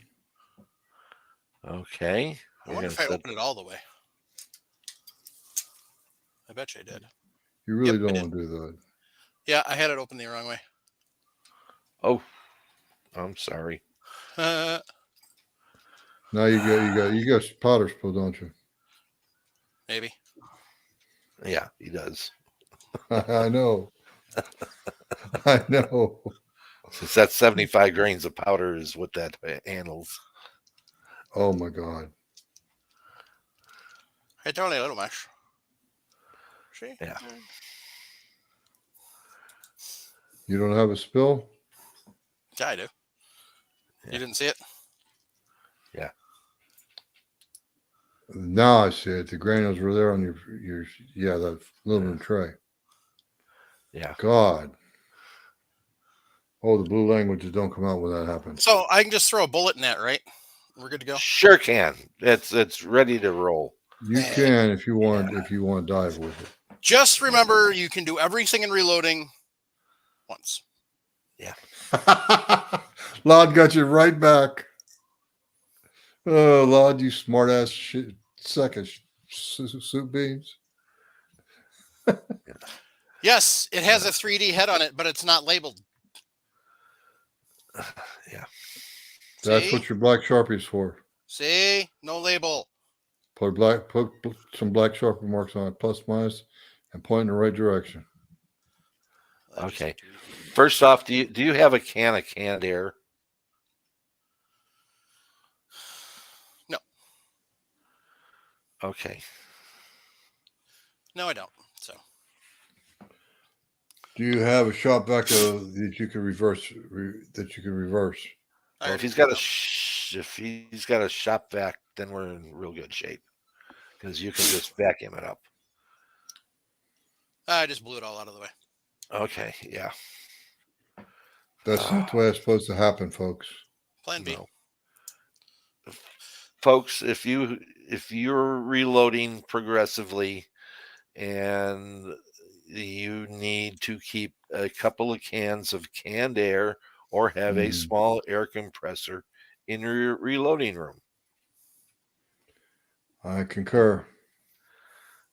okay. I We're wonder gonna if I set- opened it all the way. I bet you I did. You really Yep, I don't did. want to do that. Yeah, I had it open the wrong way. Oh, I'm sorry. Now you got powder spill, don't you? Maybe. Yeah, he does. I know. I know. Since that 75 grains of powder is what that handles. Oh my God. It's only a little much. See? Yeah. You don't have a spill? Yeah, I do. Yeah. You didn't see it? Now I see it. The granules were there on your that aluminum tray. Yeah. God. Oh, the blue languages don't come out when that happens. So I can just throw a bullet in that, right? We're good to go. Sure can. It's ready to roll. You can if you want to dive with it. Just remember, you can do everything in reloading once. Lod got you right back. Oh, Lod, you smart ass shit, sack of soup beans. Yes, it has a 3D head on it, but it's not labeled. Yeah. That's See? what your black Sharpie's for. See? No label. Put some black Sharpie marks on it, plus minus, and point in the right direction. Okay. First off, do you have a can of canned air? No. Okay. No, I don't. So Do you have a shop vac that you can reverse? I Well, already if he's got a shop vac, then we're in real good shape because you can just vacuum it up. I just blew it all out of the way. Okay. Yeah. That's not the way it's supposed to happen, folks. Plan B. No. Folks, if you're reloading progressively and you need to keep a couple of cans of canned air or have a small air compressor in your reloading room. I concur.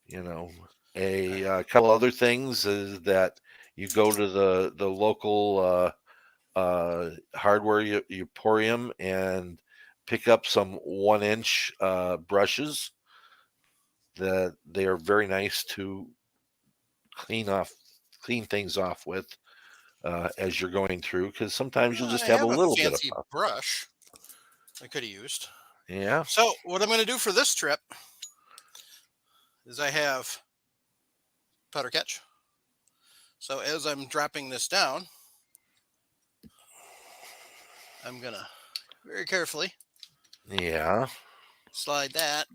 You know, a couple other things is that you go to the local hardware emporium and pick up some 1-inch brushes. That they are very nice to clean things off with as you're going through, because sometimes you'll just I have a have little bit fancy of puff. brush I could have used. Yeah. So what I'm going to do for this trip is I have powder catch. So as I'm dropping this down, I'm going to very carefully Yeah. slide that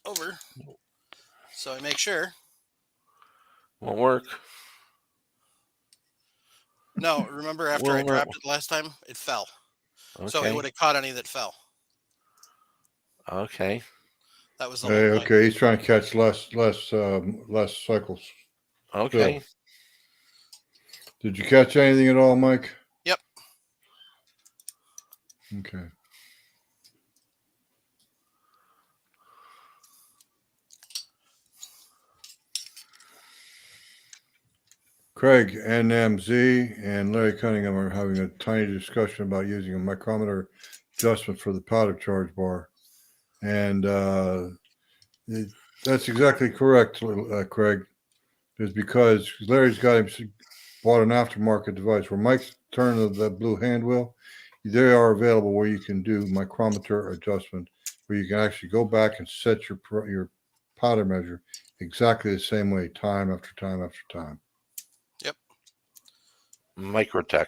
over so I make sure. Won't work. No, remember after I Well, dropped it last time, it fell. Okay. So it would have caught any that fell. Okay. That was the Hey, whole point. okay, he's trying to catch less cycles. Okay. Did you catch anything at all, Mike? Yep. Okay. Craig, NMZ, and Larry Cunningham are having a tiny discussion about using a micrometer adjustment for the powder charge bar. And that's exactly correct, Craig. Is because Larry's bought an aftermarket device where Mike's turned the blue hand wheel. They are available where you can do micrometer adjustment, where you can actually go back and set your powder measure exactly the same way, time after time after time. Yep. Microtech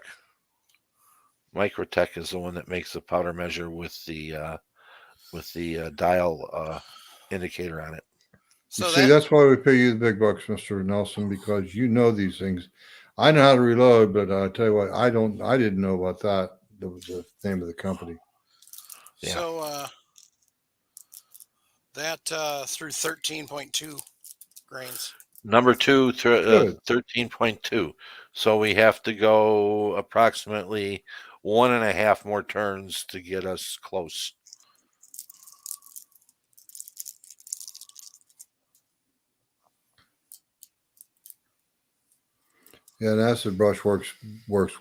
is the one that makes the powder measure with the dial indicator on it. So you see, that's why we pay you the big bucks, Mr. Nelson, because you know these things. I know how to reload, but I tell you what, I didn't know about that. The name of the company. Yeah. So that through 13.2 grains. Number 2, 13.2. So we have to go approximately 1.5 more turns to get us close. Yeah, an acid brush works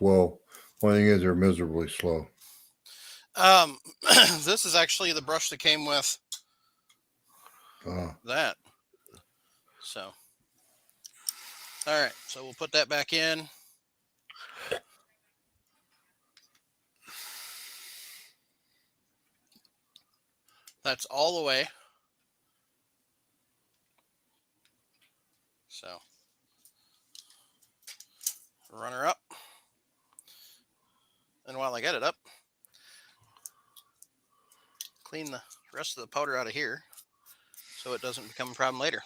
well. One thing is they're miserably slow. This is actually the brush that came with that. So, all right. So we'll put that back in. That's all the way. So, run her up. And while I get it up, clean the rest of the powder out of here so it doesn't become a problem later.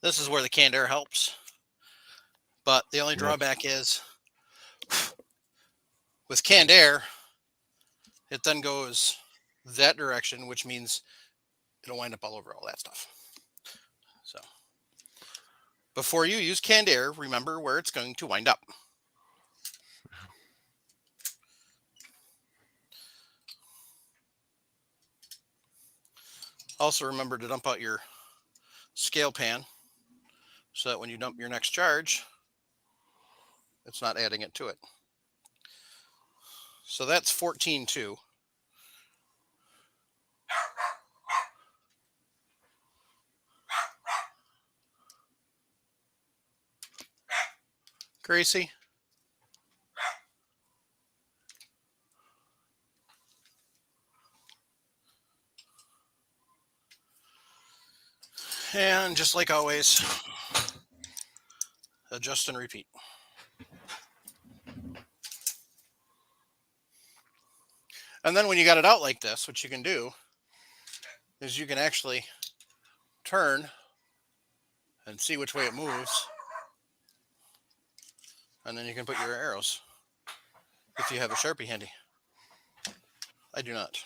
This is where the canned air helps. But the only drawback is with canned air, it then goes that direction, which means it'll wind up all over all that stuff. So before you use canned air, remember where it's going to wind up. Also remember to dump out your scale pan so that when you dump your next charge, it's not adding it to it. So that's 14.2. Gracie? And just like always, adjust and repeat. And then when you got it out like this, what you can do is you can actually turn and see which way it moves. And then you can put your arrows if you have a Sharpie handy. I do not.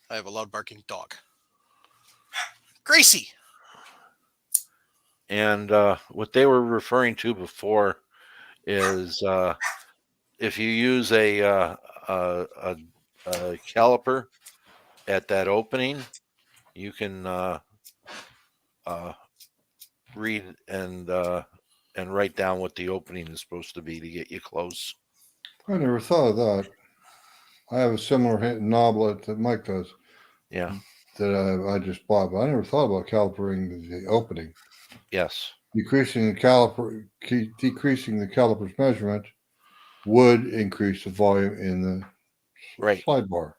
I have a loud barking dog. Gracie! And what they were referring to before is if you use a caliper at that opening, you can read and write down what the opening is supposed to be to get you close. I never thought of that. I have a similar knob that Mike does. Yeah. That I just bought, but I never thought about calipering the opening. Yes. Decreasing the caliper's measurement would increase the volume in the slide bar,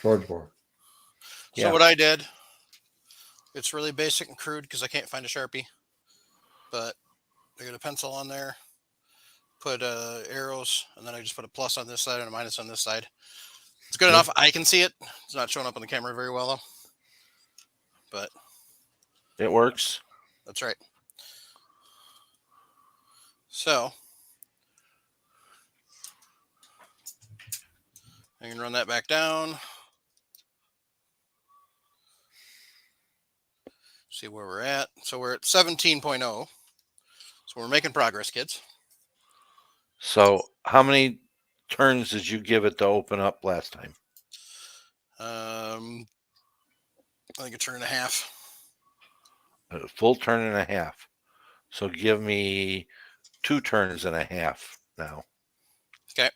charge bar. So what I did, it's really basic and crude because I can't find a Sharpie, but I got a pencil on there, put arrows, and then I just put a plus on this side and a minus on this side. It's good enough. I can see it. It's not showing up on the camera very well, though. But it works. That's right. So I can run that back down. See where we're at. So we're at 17.0. So we're making progress, kids. So how many turns did you give it to open up last time? I think a turn and a half. A full turn and a half. So give me 2 turns and a half now. Okay.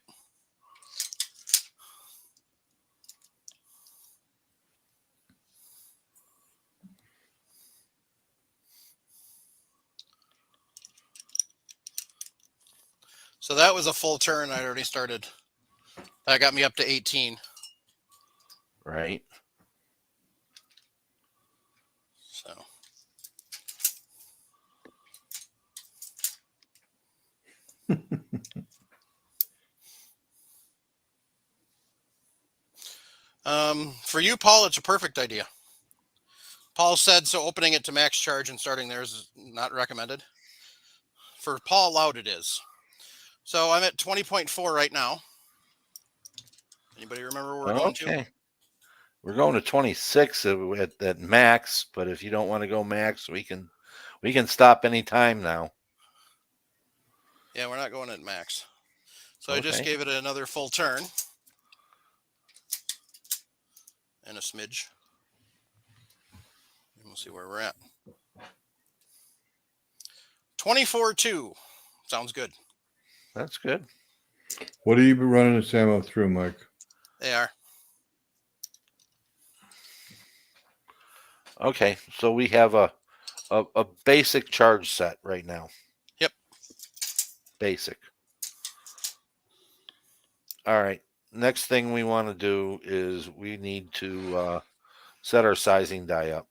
So that was a full turn. I already started. That got me up to 18. Right. So. For you, Paul, it's a perfect idea. Paul said, so opening it to max charge and starting there is not recommended. For Paul Loud, it is. So I'm at 20.4 right now. Anybody remember where we're going to? We're going to 26 at max, but if you don't want to go max, we can stop any time now. Yeah, we're not going at max. So I just gave it another full turn. And a smidge. And we'll see where we're at. 24.2. Sounds good. That's good. What have you been running this ammo through, Mike? They are. Okay, so we have a basic charge set right now. Yep. Basic. All right. Next thing we want to do is we need to set our sizing die up.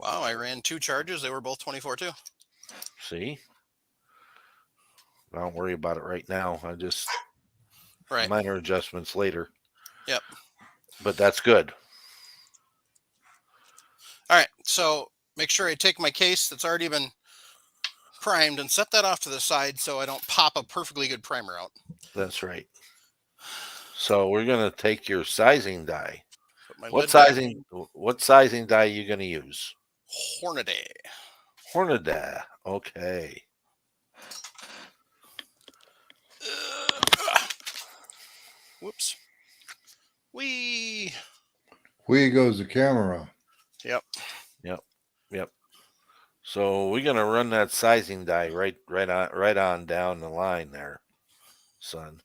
Wow, I ran 2 charges. They were both 24.2. See? Don't worry about it right now. I just minor adjustments later. Yep. But that's good. All right, so make sure I take my case that's already been primed and set that off to the side so I don't pop a perfectly good primer out. That's right. So we're gonna take your sizing die. Put my What lid back sizing? What sizing die you gonna use? Hornady. Hornady. Okay. Whoops. Wee. Where goes the camera? Yep. So we're gonna run that sizing die right on down the line there, son.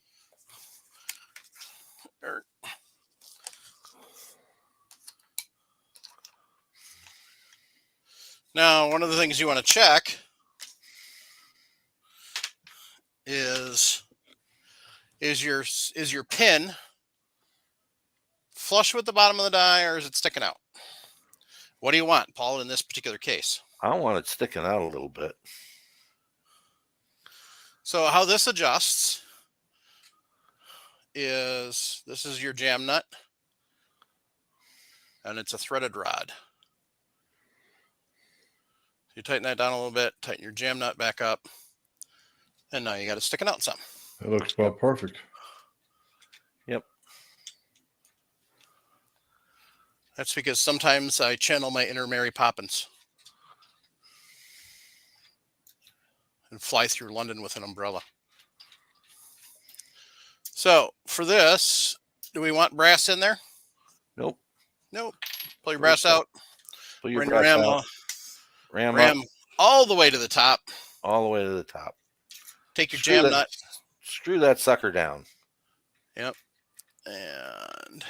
Now, one of the things you want to check is your pin flush with the bottom of the die, or is it sticking out? What do you want, Paul, in this particular case? I want it sticking out a little bit. So how this adjusts is this is your jam nut, and it's a threaded rod. You tighten that down a little bit, tighten your jam nut back up, and now you got it sticking out some. It looks about perfect. Yep. That's because sometimes I channel my inner Mary Poppins and fly through London with an umbrella. So for this, do we want brass in there? Nope. Nope. Pull your brass out. Pull your Bring brass ram, out. Ram ram up all the way to the top. all the way to the top. Take your Screw jam that- nut. Screw that sucker down. Yep. And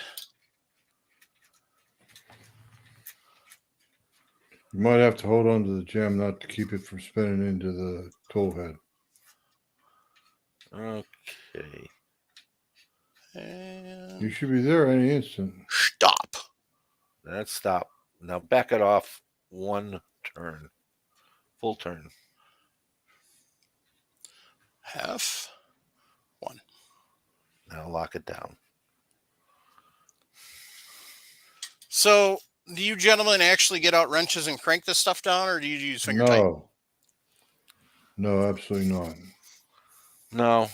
You might have to hold on to the jam nut to keep it from spinning into the tool head. Okay. and You should be there any instant. stop. That's stop. Now back it off one turn. Full turn. Half. Now lock it down. So do you gentlemen actually get out wrenches and crank this stuff down, or do you use finger tight? No. No, absolutely not. No.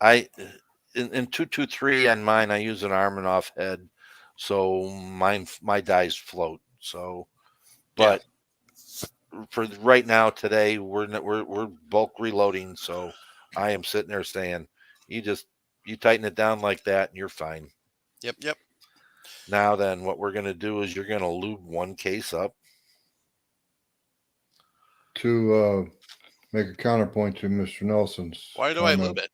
I in 223 on mine I use an arm and off head, so my dies float. So, but for right now today we're bulk reloading, so I am sitting there saying you tighten it down like that and you're fine. Yep. Now then, what we're gonna do is you're gonna lube one case up. To make a counterpoint to Mr. Nelson's. Why do I comment, lube it?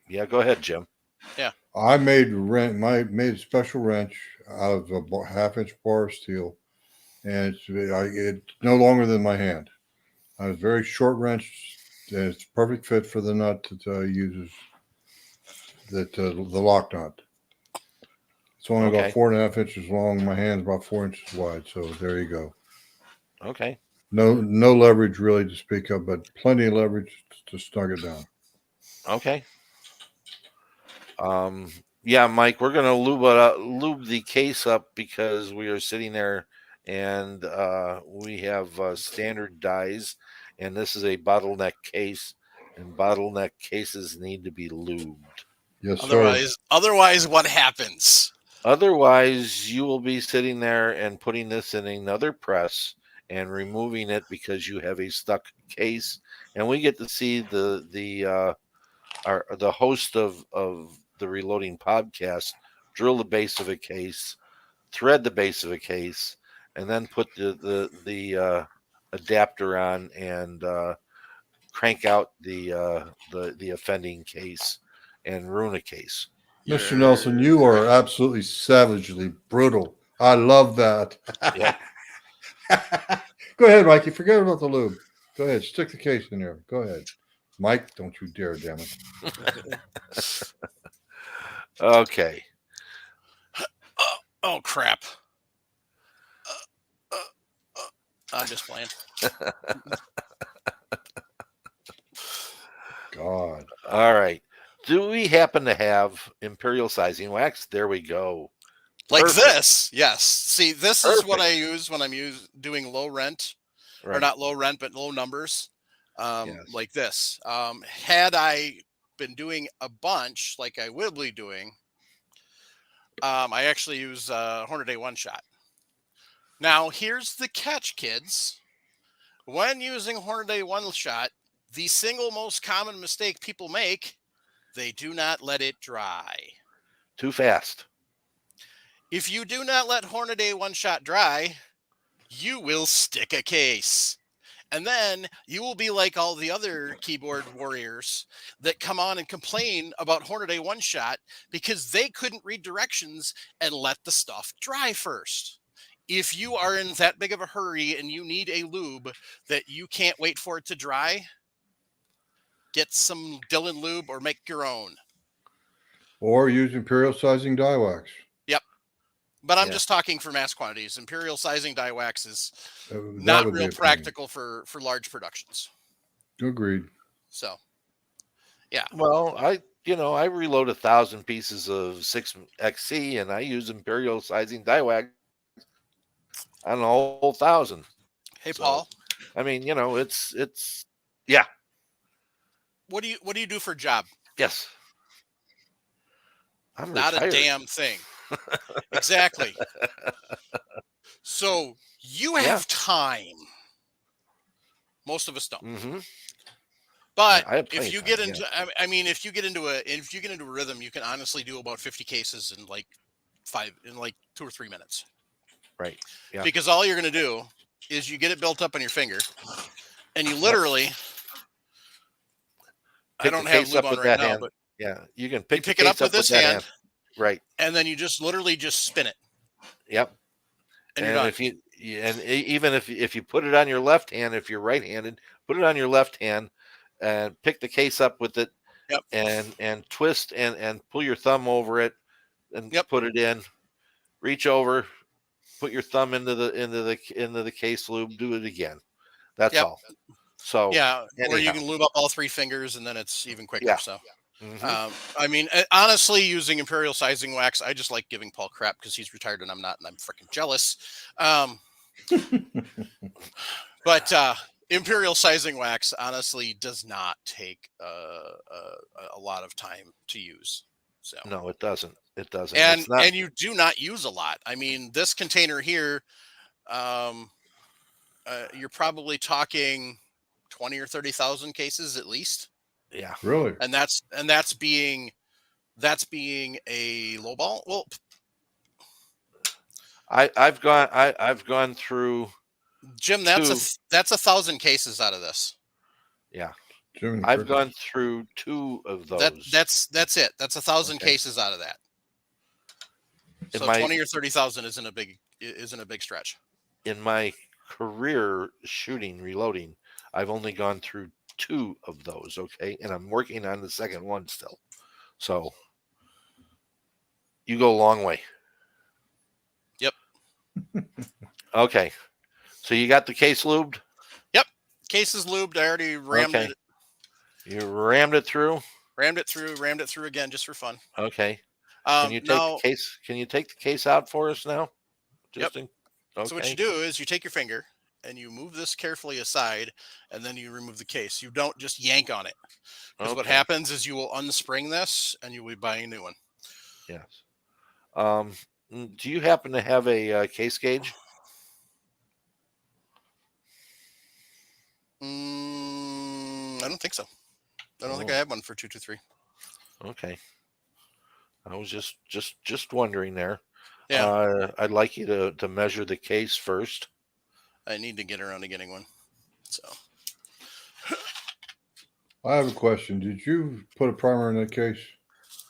Yeah, go ahead, Jim. I made made a special wrench out of a half-inch bar of steel, and it's no longer than my hand. I have a very short wrench, and it's a perfect fit for the nut that uses the lock nut. It's only Okay. about 4.5 inches long. My hand's about 4 inches wide, so there you go. Okay. No leverage really to speak of, but plenty of leverage to snug it down. Okay. Yeah, Mike, we're gonna lube the case up because we are sitting there and we have standard dies, and this is a bottleneck case, and bottleneck cases need to be lubed. Yes, sir. Otherwise, what happens? Otherwise, you will be sitting there and putting this in another press and removing it because you have a stuck case, and we get to see the host of the Reloading podcast drill the base of a case, thread the base of a case, and then put the adapter on and crank out the offending case and ruin a case. Mr. Nelson, you are absolutely savagely brutal. I love that. Yeah. Go ahead, Mikey. Forget about the lube. Go ahead. Stick the case in there. Go ahead. Mike, don't you dare, damn it. Okay. Oh crap! I'm just playing. God. All right. Do we happen to have Imperial Sizing Wax? There we go. Like Perfect. this, yes. See, this is what I use when I'm doing low rent, or Right. not low rent, but low numbers. Yes. Like this. Had I been doing a bunch, like I will be doing, I actually use Hornady One Shot. Now, here's the catch, kids. When using Hornady One Shot, the single most common mistake people make, they do not let it dry. Too fast. If you do not let Hornady One Shot dry, you will stick a case. And then you will be like all the other keyboard warriors that come on and complain about Hornady One Shot because they couldn't read directions and let the stuff dry first. If you are in that big of a hurry and you need a lube that you can't wait for it to dry, get some Dillon lube or make your own. Or use Imperial Sizing Dye Wax. But I'm Yeah. just talking for mass quantities. Imperial Sizing Dye Wax is That not would be real a pain. practical for large productions. Agreed. So, Well, I reload 1,000 pieces of 6XC and I use Imperial Sizing Dye Wax on the whole 1,000. hey, So, Paul, I mean, it's yeah, what do you do for a job? yes. I'm Not retired. a damn thing. Exactly. So you have time. Most of us don't. Mm-hmm. But I have plenty if you of get time, into, I mean, if you get into a rhythm, you can honestly do about 50 cases in like 2 or 3 minutes. Right. Yeah. Because all you're going to do is you get it built up on your finger, and you literally. I Pick don't the have case lube up on with right that now, hand. but Yeah, you can you pick pick the it up case with this that hand, Right. and then you just literally just spin it, Yep. and you're done. If even if you put it on your left hand, if you're right-handed, put it on your left hand and pick the case up with it. Yep. And twist and pull your thumb over it and Yep. put it in. Reach over, put your thumb into the case lube, do it again. That's Yep. all. So Yeah, or you anyhow. can lube up all 3 fingers, and then it's even quicker. Yeah. So. Mhm. I mean, honestly, using Imperial Sizing Wax, I just like giving Paul crap because he's retired and I'm not, and I'm freaking jealous. But Imperial Sizing Wax honestly does not take a lot of time to use. So No, it doesn't. It doesn't. and It's not, and you do not use a lot. I mean, this container here, you're probably talking 20 or 30,000 cases at least. yeah. Really? And that's being a low ball. Well, I've gone through Jim, that's 1,000 cases out of this. yeah. Jiminy I've crickets. gone through 2 of those. That's it. That's 1,000 Okay. cases out of that. In So my- 20 or 30,000 isn't a big stretch. In my career shooting reloading, I've only gone through 2 of those, okay? And I'm working on the second one still. So you go a long way. Yep. Okay. So you got the case lubed? Case is lubed. I already rammed Okay. it. You rammed it through? Rammed it through again just for fun. Okay. Can you take Now, the case? Can you take the case out for us now? Yep. Okay. so what you do is you take your finger and you move this carefully aside, and then you remove the case. You don't just yank on it, because what Okay. happens is you will unspring this and you will be buying a new one. Yes. Do you happen to have a case gauge? I don't think so. I don't think I have one for 223. Okay. I was just wondering there. Yeah, I'd like you to measure the case first. I need to get around to getting one. So I have a question. Did you put a primer in that case?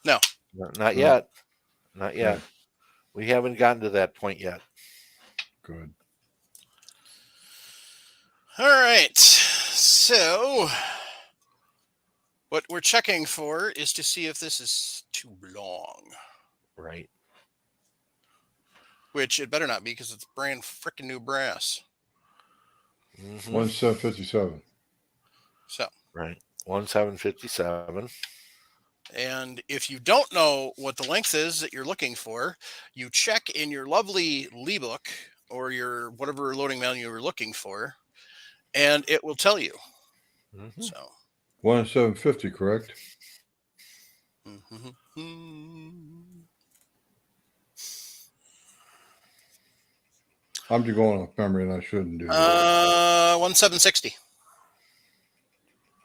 Not yet. Not yet. We haven't gotten to that point yet. Good. all right. So what we're checking for is to see if this is too long, Right. which it better not be because it's brand freaking new brass. Mhm. 1757. So, Right. 1757. and if you don't know what the length is that you're looking for, you check in your lovely Lee book or your whatever loading manual you're looking for, and it will tell you. Mhm. So 1750, correct? I'm just going off memory, and I shouldn't do that. 1760.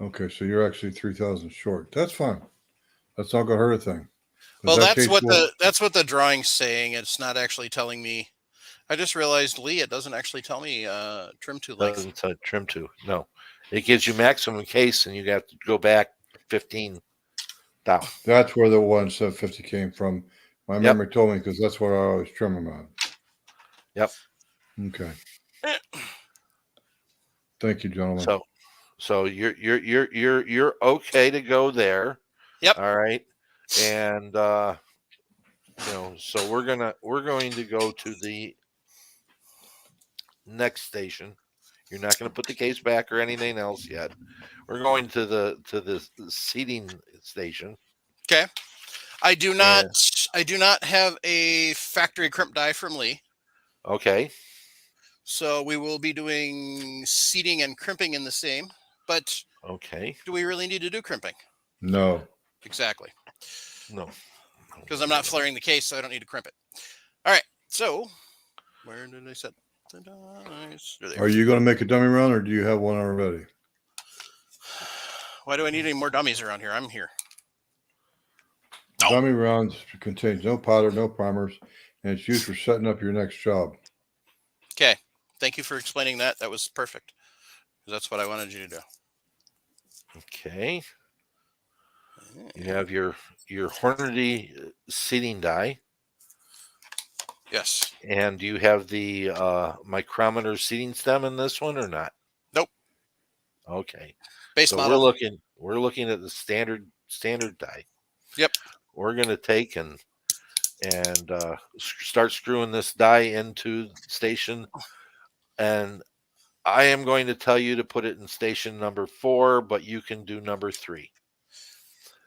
Okay, so you're actually 3,000 short. That's fine. That's not gonna hurt a thing. Well, That case will- that's what the drawing's saying. It's not actually telling me. I just realized, Lee, it doesn't actually tell me trim to length. Doesn't tell trim to. No, it gives you maximum case, and you got to go back 15 down. That's where the 1/750 came from. My memory told me because that's what I always trim them on. Yep. Okay. Thank you, gentlemen. So you're okay to go there. Yep. All right. And so we're going to go to the next station. You're not going to put the case back or anything else yet. We're going to the seating station. Okay. I do not have a factory crimp die from Lee. Okay. So we will be doing seating and crimping in the same. But okay. Do we really need to do crimping? No. Exactly. No. Because I'm not flaring the case, so I don't need to crimp it. All right. So where did I set the dies? Are you going to make a dummy round, or do you have one already? Why do I need any more dummies around here? I'm here. Dummy rounds contains no powder, no primers, and it's used for setting up your next job. Okay. Thank you for explaining that. That was perfect. That's what I wanted you to do. Okay. You have your Hornady seating die. Yes. And do you have the micrometer seating stem in this one or not? Nope. Okay. Base so model. we're looking at the standard die. Yep. We're going to take and start screwing this die into station, and I am going to tell you to put it in station number 4, but you can do number 3.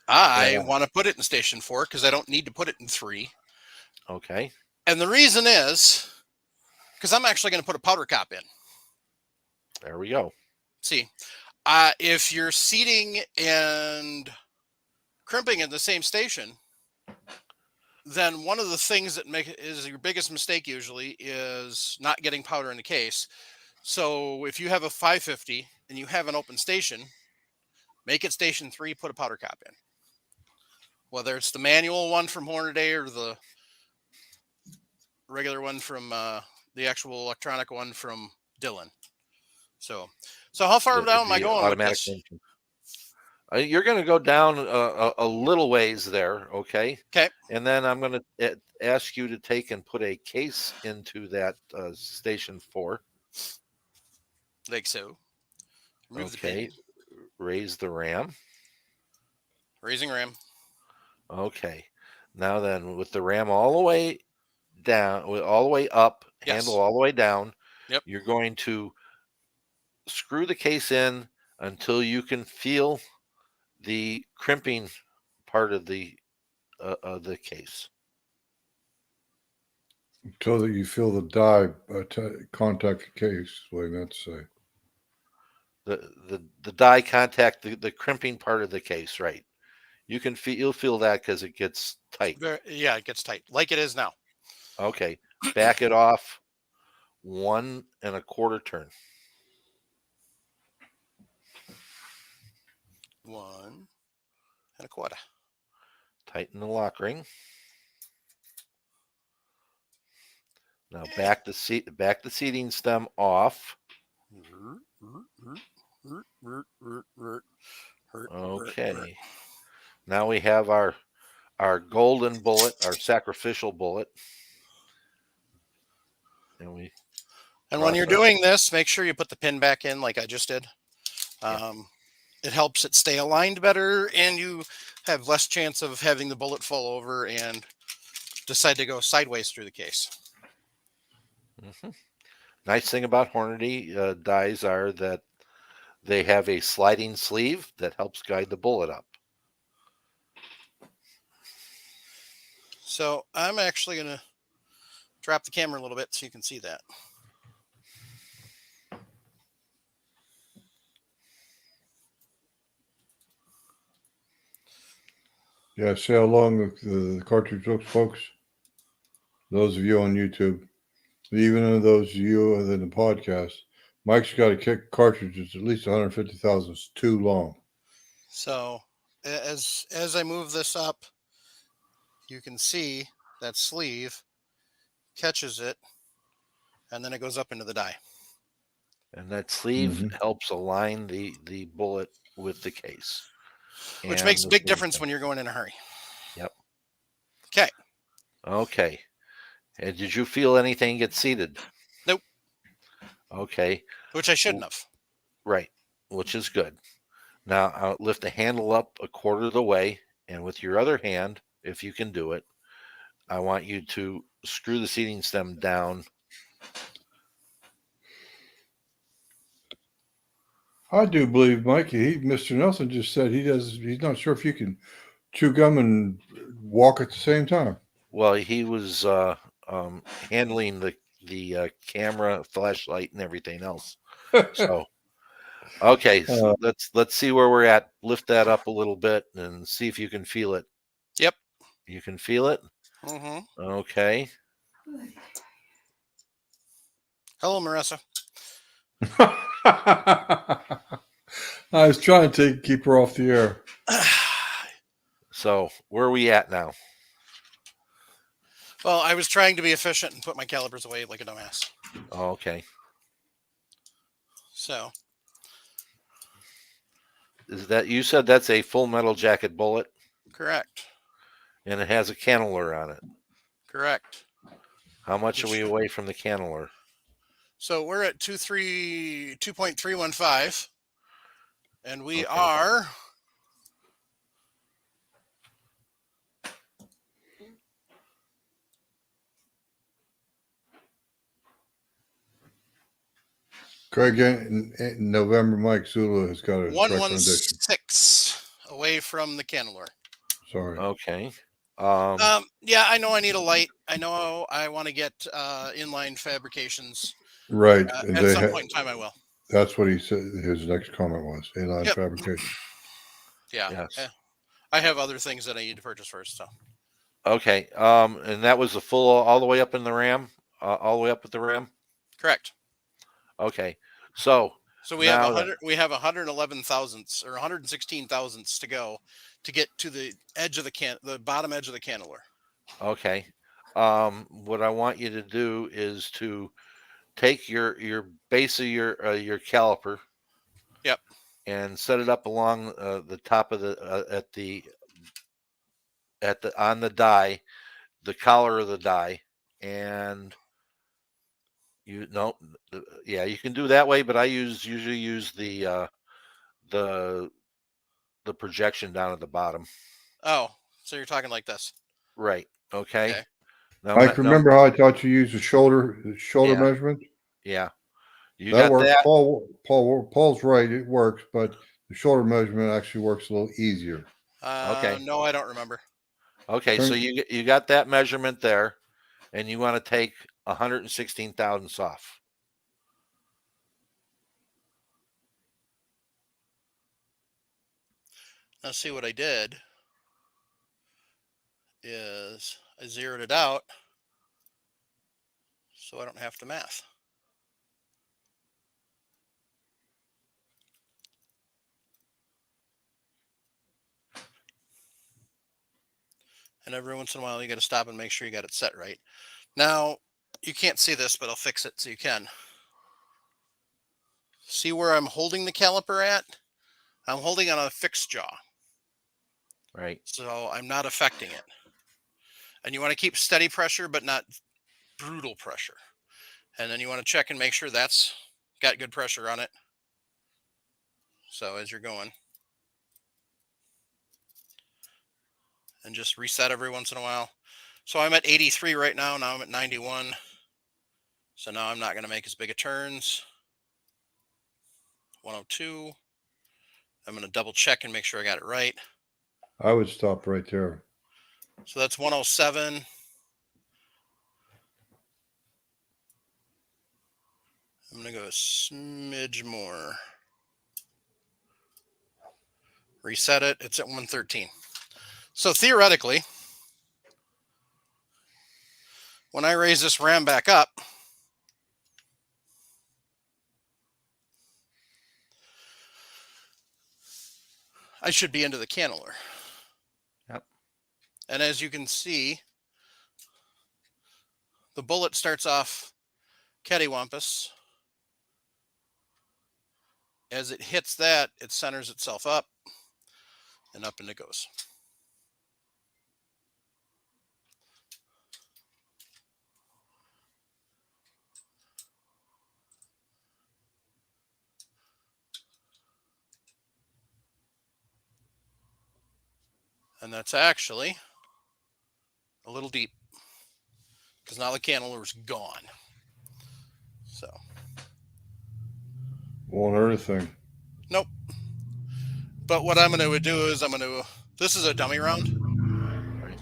I want to put it in station 4 because I don't need to put it in 3. Okay. And the reason is because I'm actually going to put a powder cop in. There we go. See, if you're seating and crimping in the same station, then one of the things that is your biggest mistake usually is not getting powder in the case. So if you have a 550 and you have an open station, make it station 3, put a powder cop in. Whether it's the manual one from Hornady or the regular one from the actual electronic one from Dillon. So how far down am I going with this? You're going to go down a little ways there, okay? Okay. And then I'm going to ask you to take and put a case into that station 4. Like so. Remove the okay. pin. Raise the ram. Raising ram. Okay. Now then, with the ram all the way down, all the way up, Yes. handle all the way down, Yep. You're going to screw the case in until you can feel the crimping part of the case. Until that you feel the die contact the case, is what I meant to say. The die contact the crimping part of the case, right? You'll feel that because it gets tight. Yeah, it gets tight, like it is now. Okay, back it off 1 1/4 turn. 1 1/4. Tighten the lock ring. Now back the seating stem off. Okay. Now we have our golden bullet, our sacrificial bullet. And when you're doing this, make sure you put the pin back in like I just did. It helps it stay aligned better, and you have less chance of having the bullet fall over and decide to go sideways through the case. Mm-hmm. Nice thing about Hornady dies are that they have a sliding sleeve that helps guide the bullet up. So I'm actually going to drop the camera a little bit so you can see that. Yeah, see how long the cartridge looks, folks? Those of you on YouTube, even those of you in the podcast, Mike's got to kick cartridges at least 150 thousandths too long. So as I move this up, you can see that sleeve catches it, and then it goes up into the die. And that sleeve Mhm. helps align the bullet with the case. Which and makes a the big sleeve difference thing. when you're going in a hurry. Yep. Okay. Okay. And did you feel anything get seated? Nope. Okay. Which I shouldn't have. Right. Which is good. Now I'll lift the handle up a quarter of the way, and with your other hand, if you can do it, I want you to screw the seating stem down. I do believe, Mikey. Mr. Nelson just said he's not sure if you can chew gum and walk at the same time. Well, he was handling the camera, flashlight, and everything else. So, okay, so let's see where we're at. Lift that up a little bit and see if you can feel it. Yep. You can feel it. Mm-hmm. Okay. Hello, Marissa. I was trying to keep her off the air. So where are we at now? Well, I was trying to be efficient and put my calipers away like a dumbass. Okay. So Is that you said that's a full metal jacket bullet correct. and it has a canneler on it? Correct. How much are we away from the canneler? So we're at 2.315, and we Okay. are Craig, in November, Mike Zulu has got a recommendation. 116 away from the canneler. Sorry. Okay. Yeah, I know I need a light. I know I want to get inline fabrications. Right. At some point in time, I will. That's what he said. His next comment was inline Yep. fabrication. Yeah. Yes. I have other things that I need to purchase first. So Okay. And that was the full all the way up in the RAM, all the way up at the RAM. correct. Okay. So we now have 100. We have 111 thousandths or 116 thousandths to go to get to the edge of the bottom edge of the canneler. Okay. What I want you to do is to take your base of your caliper. Yep. And set it up along the top of the on the die, the collar of the die, and you can do that way. But I usually use the projection down at the bottom. Oh, so you're talking like this, right? Okay. Now, Mike, remember how I taught you to use the shoulder Yeah. measurement? Yeah. You that got works. that? Paul's right. It works, but the shoulder measurement actually works a little easier. Okay. No, I don't remember. Okay, so you got that measurement there, and you want to take 116 thousandths off. Now, see what I did is I zeroed it out so I don't have to math. And every once in a while, you got to stop and make sure you got it set right. Now, you can't see this, but I'll fix it so you can. See where I'm holding the caliper at? I'm holding on a fixed jaw. Right. So I'm not affecting it. And you want to keep steady pressure, but not brutal pressure. And then you want to check and make sure that's got good pressure on it. So as you're going. And just reset every once in a while. So I'm at 83 right now. Now I'm at 91. So now I'm not going to make as big of turns. 102. I'm going to double check and make sure I got it right. I would stop right there. So that's 107. I'm going to go a smidge more. Reset it. It's at 113. So theoretically, when I raise this ram back up, I should be into the cantilever. Yep. And as you can see, the bullet starts off cattywampus. As it hits that, it centers itself up, and up and it goes. And that's actually a little deep because now the cantilever's gone. So. Won't hurt a thing. Nope. But what I'm going to do is this is a dummy round.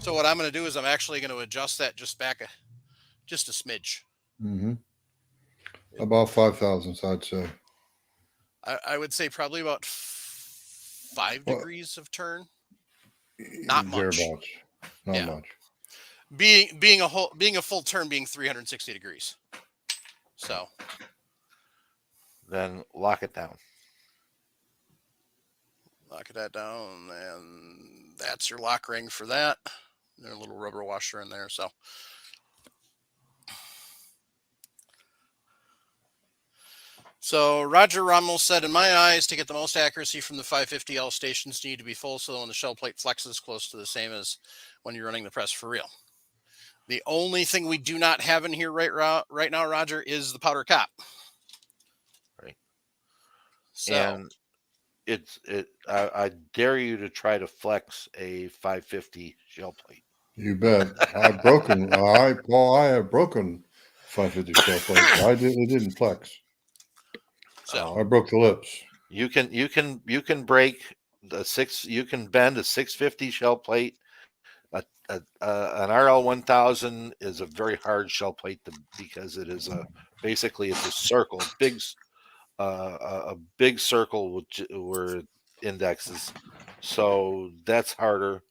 So what I'm going to do is I'm actually going to adjust that just a smidge. Mm-hmm. About 5 thousandths, I'd say. I would say probably about 5 Well, degrees of turn. Not much. Thereabouts. Not Yeah. much. Being a full turn being 360 degrees. So Then lock it down. lock that down, and that's your lock ring for that. There's a little rubber washer in there. So Roger Rommel said, in my eyes, to get the most accuracy from the 550L, stations need to be full, so when the shell plate flexes, close to the same as when you're running the press for real. The only thing we do not have in here right now, Roger, is the powder cap. Right. So, And I dare you to try to flex a 550 shell plate. You bet. I have broken 550 shell plates. It didn't flex. so I broke the lips. You can break you can bend a 650 shell plate. An RL1000 is a very hard shell plate because it is basically it's a circle, a big circle where indexes, so that's harder.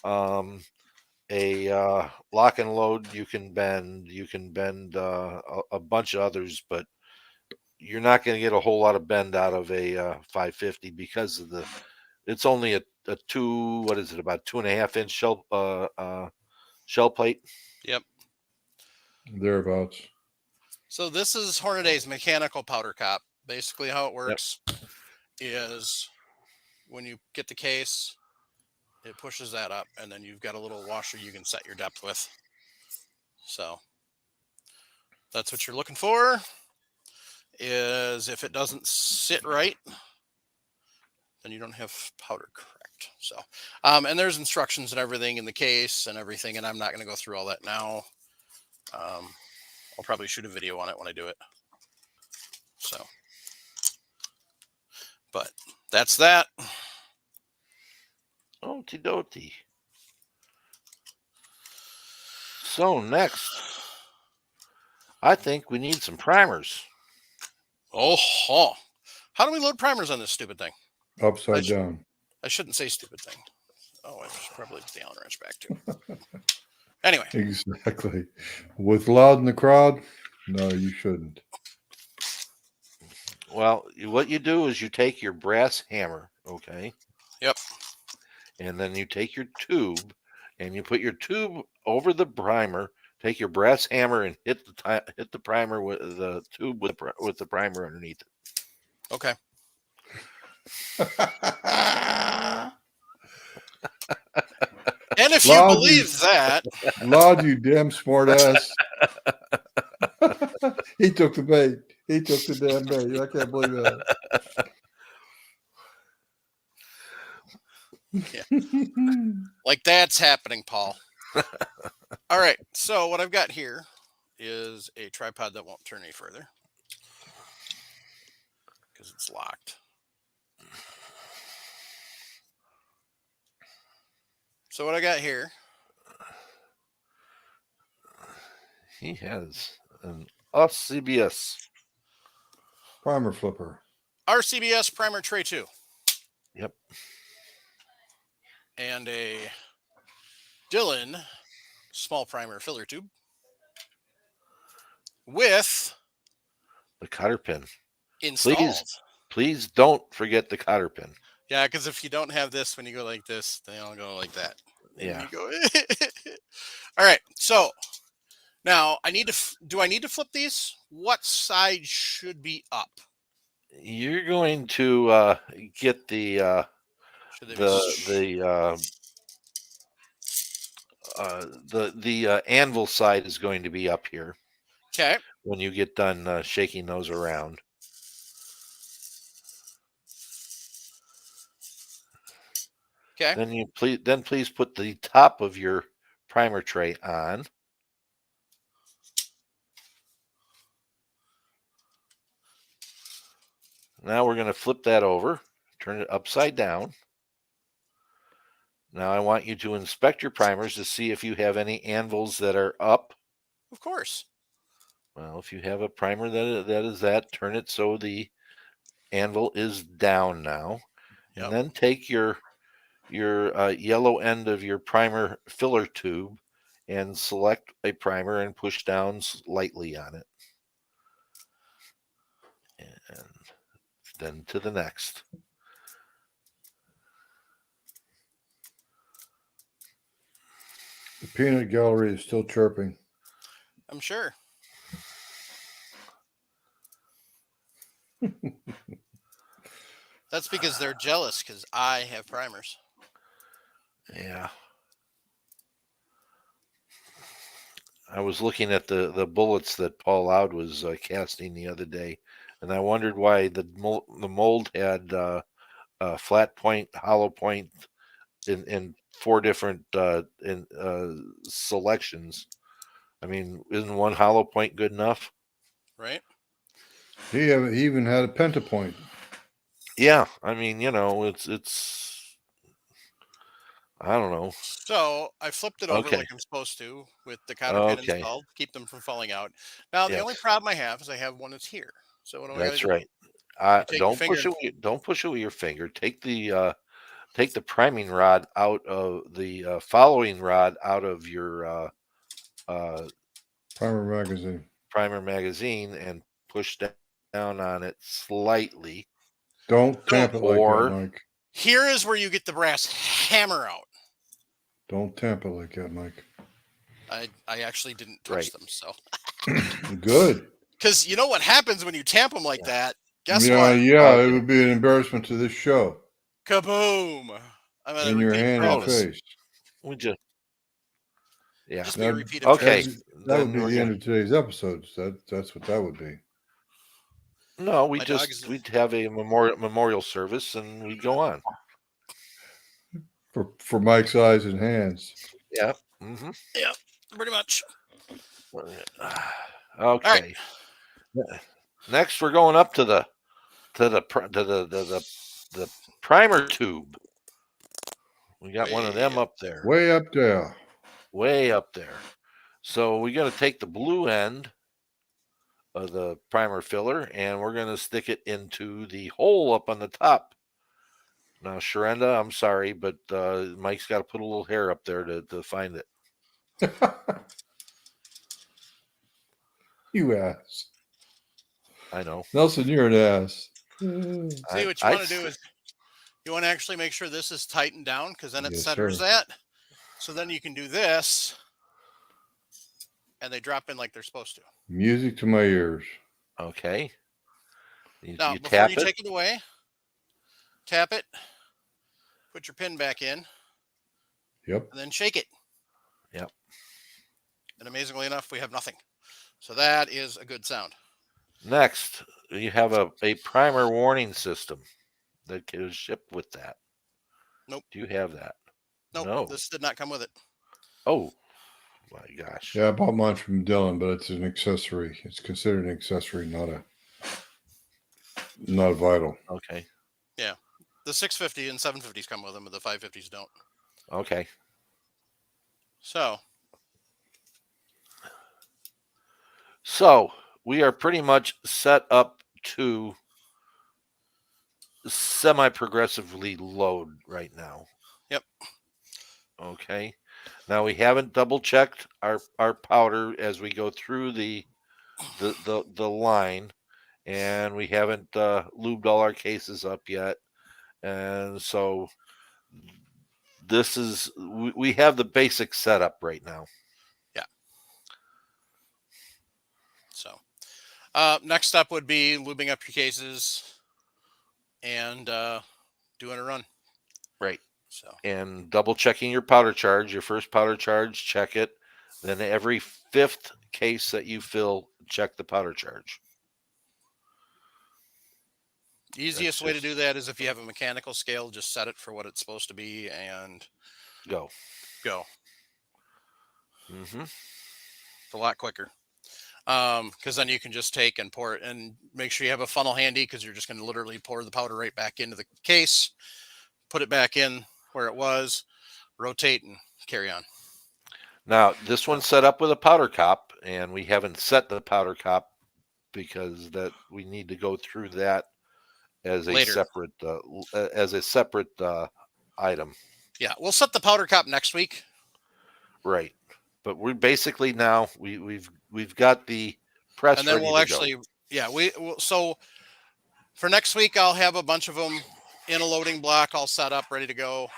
A lock and load you can bend a bunch of others, but you're not going to get a whole lot of bend out of a 550 because of it's only a about 2.5 inch shell plate. Yep. Thereabouts. So this is Hornaday's mechanical powder cap. Basically how it works is when you get the case, it pushes that up, and then you've got a little washer you can set your depth with. So that's what you're looking for, is if it doesn't sit right, then you don't have powder correct. So, and there's instructions and everything in the case and everything, and I'm not going to go through all that now. I'll probably shoot a video on it when I do it. So, but that's that. Okie dokie. So next, I think we need some primers. Oh, how do we load primers on this stupid thing? Upside down. I shouldn't say stupid thing. Oh, I should probably put the Allen wrench back too. Anyway. Exactly. With loud in the crowd? No, you shouldn't. Well, what you do is you take your brass hammer, okay? Yep. And then you take your tube and you put your tube over the primer. Take your brass hammer and hit the primer with the tube with the primer underneath it. Okay. And if you believe that, Lod, you damn smart ass. He took the bait. He took the damn bait. I can't believe that. Yeah. Like that's happening, Paul. All right. So what I've got here is a tripod that won't turn any further because it's locked. So what I got here, he has an RCBS primer flipper. RCBS primer tray 2. Yep. And a Dillon small primer filler tube with The cotter pin. installed. Please don't forget the cotter pin. Yeah, because if you don't have this, when you go like this, they all go like that. And Yeah. you go. All right. So now I need to. Do I need to flip these? What side should be up? You're going to get Should they be the anvil side is going to be up here okay? when you get done shaking those around. Okay. Then please put the top of your primer tray on. Now we're going to flip that over, turn it upside down. Now I want you to inspect your primers to see if you have any anvils that are up. Of course. Well, if you have a primer that is that, turn it so the anvil is down now. Yep. And then take your yellow end of your primer filler tube and select a primer and push down lightly on it. And then to the next. The peanut gallery is still chirping. I'm sure. That's because they're jealous because I have primers. Yeah. I was looking at the bullets that Paul Loud was casting the other day, and I wondered why the mold had flat point, hollow point in 4 different selections. I mean, isn't one hollow point good enough? Right. He even had a pentapoint. Yeah, I mean, it's I don't know. So I flipped it over Okay. like I'm supposed to with the cotter pin Okay. installed, keep them from falling out. Now the only Yes. problem I have is I have one that's here. So what do I That's gotta do? right. You take your finger Don't push it with your finger. Take the priming rod out of the following rod out of your Primer magazine. primer magazine and push down on it slightly. Don't tamp it like Or- that, Mike. Here is where you get the brass hammer out. Don't tamp it like that, Mike. I actually didn't touch Right. them, so Good. because you know what happens when you tamp them like that. Guess yeah, what? yeah, Okay. it would be an embarrassment to this show. Kaboom! I'm at In a your repeat hand and promise. face. We just yeah. Just be a That- repeat of Okay. Travis. That would be Then the we're end of today's episodes. That's what that would be. No, My dog is- we'd have a memorial service and we'd go on. For Mike's eyes and hands. Yeah. Mm-hmm. Pretty much. Okay. Next, we're going up to the primer tube. We got one of them up there, Way up there. way up there. So we're going to take the blue end of the primer filler and we're going to stick it into the hole up on the top. Now, Sharenda, I'm sorry, but Mike's got to put a little hair up there to find it. You ass. I know. Nelson, you're an ass. See, what you want to do is you want to actually make sure this is tightened down because then it Yes, centers sir. that. So then you can do this and they drop in like they're supposed to. Music to my ears. Okay. You Now, before tap you it. take it away, tap it, put your pin back in, Yep. and then shake it. Yep. And amazingly enough, we have nothing. So that is a good sound. Next, you have a primer warning system that is shipped with that. Nope. Do you have that? Nope, No. this did not come with it. Oh, my gosh. Yeah, I bought mine from Dillon, but it's an accessory. It's considered an accessory, not vital. Okay. The 650 and 750s come with them, but the 550s don't. Okay. So we are pretty much set up to semi-progressively load right now. Yep. Okay. Now we haven't double checked our powder as we go through the line, and we haven't lubed all our cases up yet, and so this is we have the basic setup right now. So next step would be lubing up your cases and doing a run. Right. So And double checking your powder charge. Your first powder charge, check it. Then every 5th case that you fill, check the powder charge. easiest way to do that is if you have a mechanical scale, just set it for what it's supposed to be and Go. Mm-hmm. It's a lot quicker. Because then you can just take and pour it, and make sure you have a funnel handy, because you're just going to literally pour the powder right back into the case, put it back in where it was, rotate, and carry on. Now, this one's set up with a powder cop, and we haven't set the powder cop because that we need to go through that as a Later. separate item. Yeah. Yeah, we'll set the powder cop next week. Right. But we're basically now we've got the press, And then ready we'll to actually, go. yeah, so for next week, I'll have a bunch of them in a loading block, all set up, ready to go,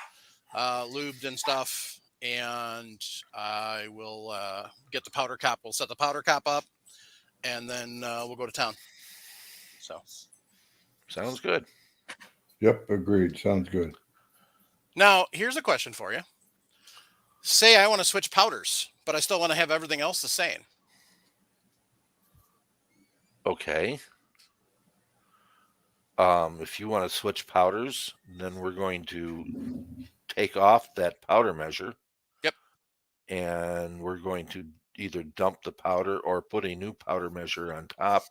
lubed and stuff. And I will get the powder cop. We'll set the powder cop up, and then we'll go to town. So Sounds good. Yep, agreed. Sounds good. now here's a question for you. Say I want to switch powders, but I still want to have everything else the same. Okay. If you want to switch powders, then we're going to take off that powder measure. Yep. And we're going to either dump the powder or put a new powder measure on top,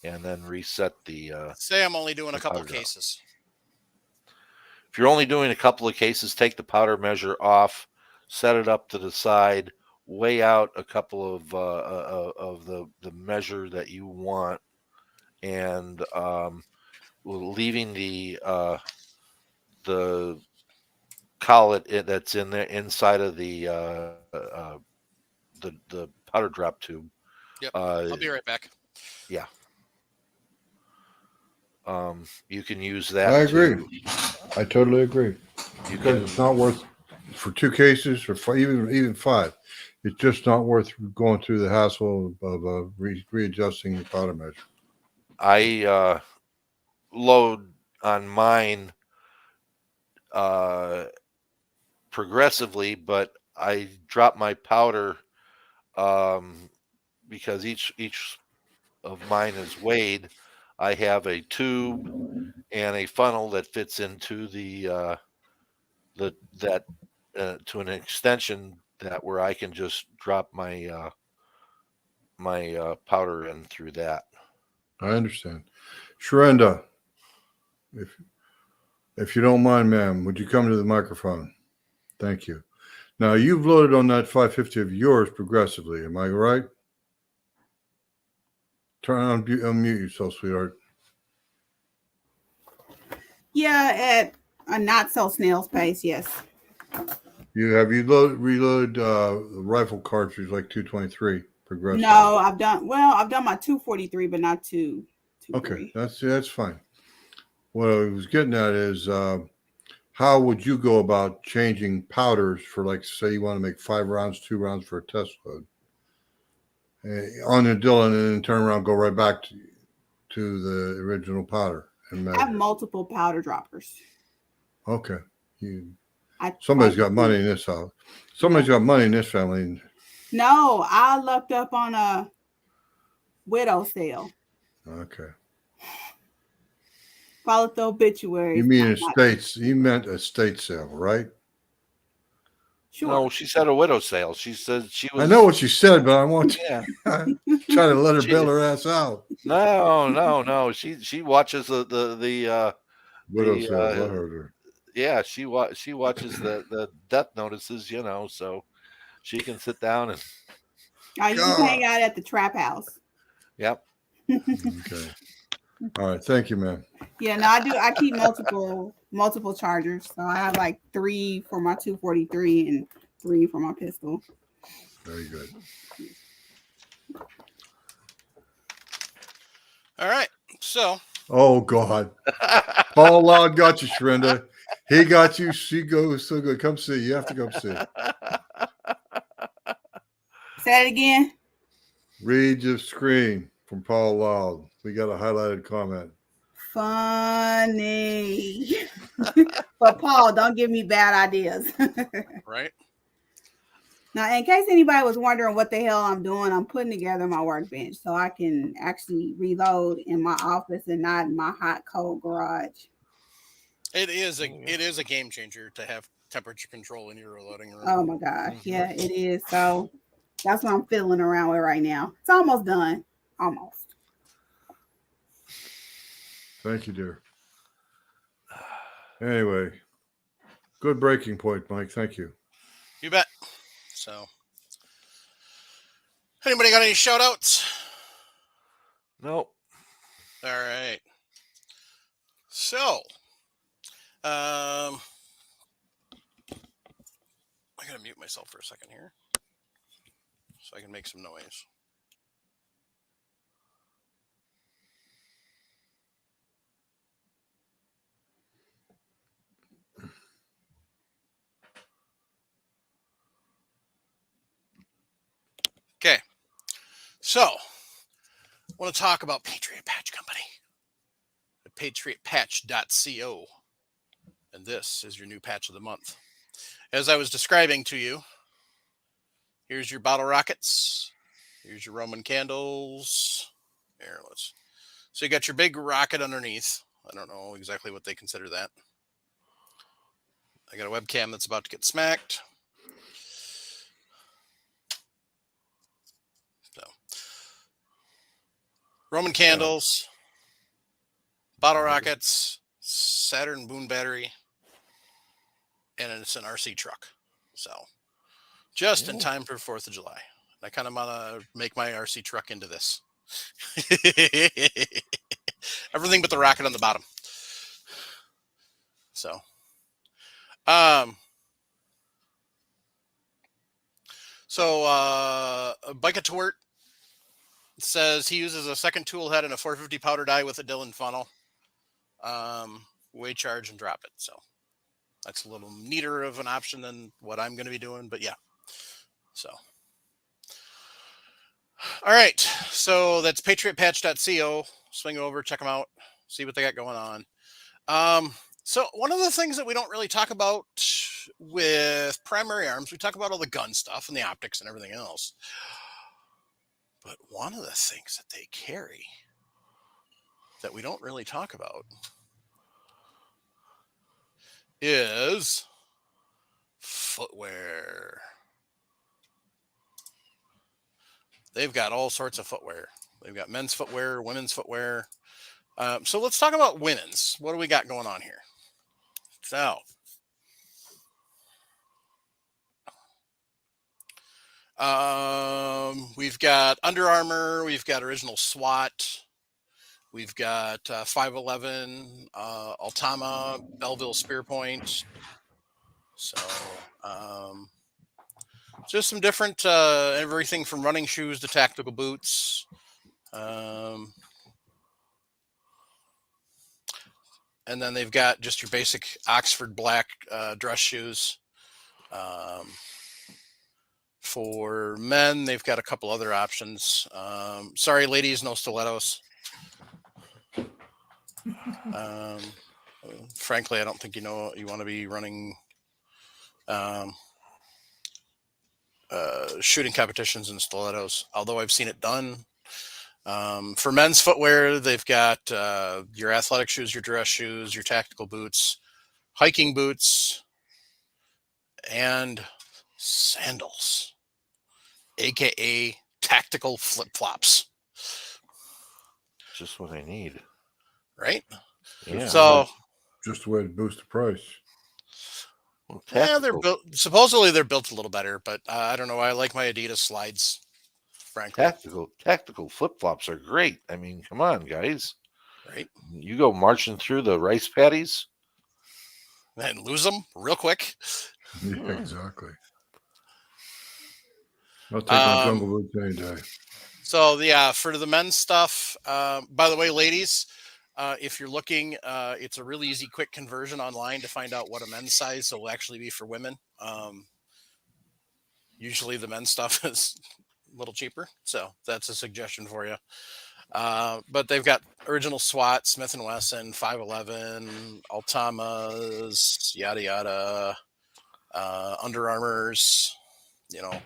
and then reset the. Say I'm only doing a couple powder drop. cases. If you're only doing a couple of cases, take the powder measure off, set it up to the side, weigh out a couple of the measure that you want, and leaving the collet that's in there inside of the powder drop tube. Yep. I'll be right back. Yeah. You can use that. I agree. I totally agree. You Because can, it's not worth for 2 cases or even 5. It's just not worth going through the hassle of readjusting the powder measure. I load on mine progressively, but I drop my powder because each of mine is weighed. I have a tube and a funnel that fits into to an extension that where I can just drop my powder in through that. I understand. Sharenda, if you don't mind, ma'am, would you come to the microphone? Thank you. Now, you've loaded on that 550 of yours progressively. Am I right? Unmute yourself, sweetheart. Yeah, at a not so snail's pace, yes. You reloaded the rifle cartridge like 223 progressively? No, I've done my 243, but not 223. Okay, that's fine. What I was getting at is how would you go about changing powders for, like, say you want to make 5 rounds, 2 rounds for a test load on the Dillon, and then turn around, go right back to the original powder and measure? I have multiple powder droppers. Okay, somebody's got money in this house. Somebody's got money in this family. No, I looked up on a widow sale. Okay. Followed the obituary. You mean estates? You meant estate sale, right? Sure. No, she said a widow sale. She said she was. I know what you said, but I want to Yeah. try to let her bail her ass out. No. She watches the Widow the, sale. I heard her. yeah, she watches the death notices, so she can sit down and. I used to hang out at the trap house. Yep. Okay. All right. Thank you, man. Yeah, no, I do. I keep multiple chargers. So I have like 3 for my 243 and 3 for my pistol. Very good. All right. So Oh God, Paul Loud got you, Shrinda. He got you. She goes so good. Come see. You have to come see. Say it again. Read your screen from Paul Loud. We got a highlighted comment. Funny. But Paul, don't give me bad ideas. right. Now, in case anybody was wondering what the hell I'm doing, I'm putting together my workbench so I can actually reload in my office and not in my hot, cold garage. It is a game changer to have temperature control in your reloading room. Oh my gosh. Yeah, it is. So that's what I'm fiddling around with right now. It's almost done. Almost. Thank you, dear. Anyway, good breaking point, Mike. Thank you. You bet. So, anybody got any shout outs? Nope. All right. So, I gotta mute myself for a second here so I can make some noise. Okay. So, I want to talk about Patriot Patch Company at patriotpatch.co. And this is your new patch of the month. As I was describing to you, here's your bottle rockets. Here's your Roman candles. Here, so you got your big rocket underneath. I don't know exactly what they consider that. I got a webcam that's about to get smacked. So, Roman candles, bottle rockets, Saturn Boon battery, and it's an RC truck. So, just in time for 4th of July. I kind of want to make my RC truck into this. Everything but the rocket on the bottom. So, Bike to Work says he uses a second tool head and a 450 powder die with a Dillon funnel. Weight charge and drop it. So that's a little neater of an option than what I'm going to be doing, but yeah. So, all right. So that's patriotpatch.co. Swing over, check them out, see what they got going on. So one of the things that we don't really talk about with primary arms, we talk about all the gun stuff and the optics and everything else. But one of the things that they carry that we don't really talk about is footwear. They've got all sorts of footwear. They've got men's footwear, women's footwear. So let's talk about women's. What do we got going on here? So, we've got Under Armour. We've got Original SWAT. We've got 511, Altama, Belleville Spear Point. So, just some different, everything from running shoes to tactical boots. And then they've got just your basic Oxford black dress shoes. For men, they've got a couple other options. Sorry, ladies, no stilettos. Frankly, I don't think you want to be running shooting competitions in stilettos, although I've seen it done. For men's footwear, they've got your athletic shoes, your dress shoes, your tactical boots, hiking boots, and sandals, aka tactical flip-flops. Just what I need. Right? Yeah. So Just a way to boost the price. Well, yeah, they're built. Supposedly they're built a little better, but I don't know. I like my Adidas slides, frankly. Tactical flip-flops are great. I mean, come on, guys. Right? You go marching through the rice paddies And lose them real quick. Yeah, exactly. I'll take my Um, jungle boots any day. So yeah, for the men's stuff, by the way, ladies, if you're looking, it's a really easy, quick conversion online to find out what a men's size will actually be for women. Usually the men's stuff is a little cheaper, so that's a suggestion for you. But they've got original SWAT, Smith and Wesson, 511, Altamas, yada yada, Under Armours, you know.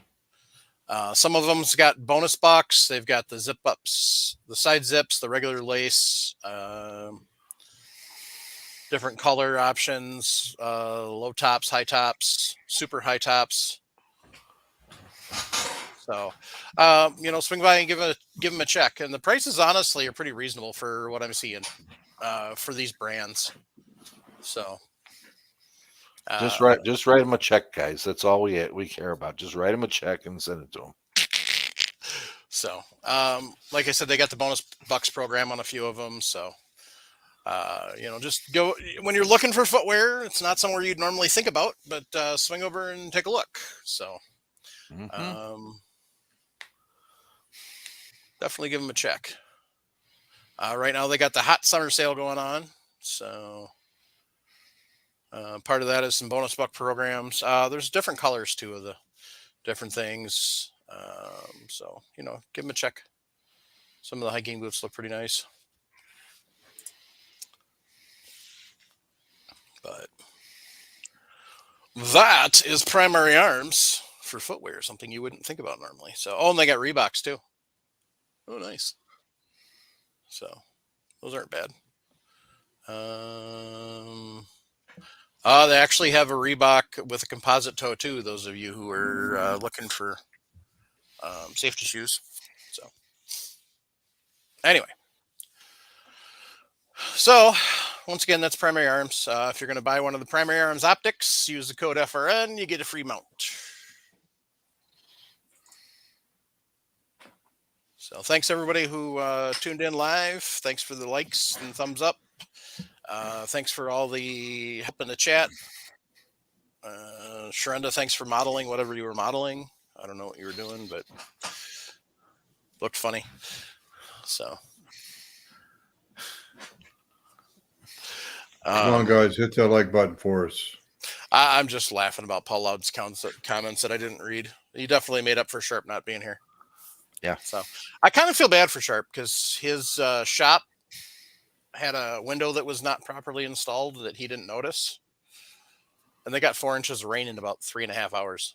Some of them's got bonus box. They've got the zip ups, the side zips, the regular lace, different color options, low tops, high tops, super high tops. So, swing by and give them a check. And the prices honestly are pretty reasonable for what I'm seeing for these brands. So. Just write them a check, guys. That's all we care about. Just write them a check and send it to them. So, like I said, they got the bonus bucks program on a few of them. So, just go when you're looking for footwear. It's not somewhere you'd normally think about, but swing over and take a look. So, definitely give them a check. Right now, they got the hot summer sale going on. So, part of that is some bonus buck programs. There's different colors too of the different things. So, give them a check. Some of the hiking boots look pretty nice. But that is Primary Arms for footwear, something you wouldn't think about normally. So, and they got Reeboks too. Oh, nice. So, those aren't bad. They actually have a Reebok with a composite toe too. Those of you who are looking for safety shoes. So, anyway. So, once again, that's Primary Arms. If you're going to buy one of the Primary Arms optics, use the code FRN, you get a free mount. So thanks everybody who tuned in live. Thanks for the likes and thumbs up. Thanks for all the help in the chat. Sharenda, thanks for modeling whatever you were modeling. I don't know what you were doing, but looked funny. So. Come on, guys, hit that like button for us. I'm just laughing about Paul Loud's comments that I didn't read. He definitely made up for Sharp not being here. Yeah. So I kind of feel bad for Sharp because his shop had a window that was not properly installed that he didn't notice. And they got 4 inches of rain in about 3.5 hours.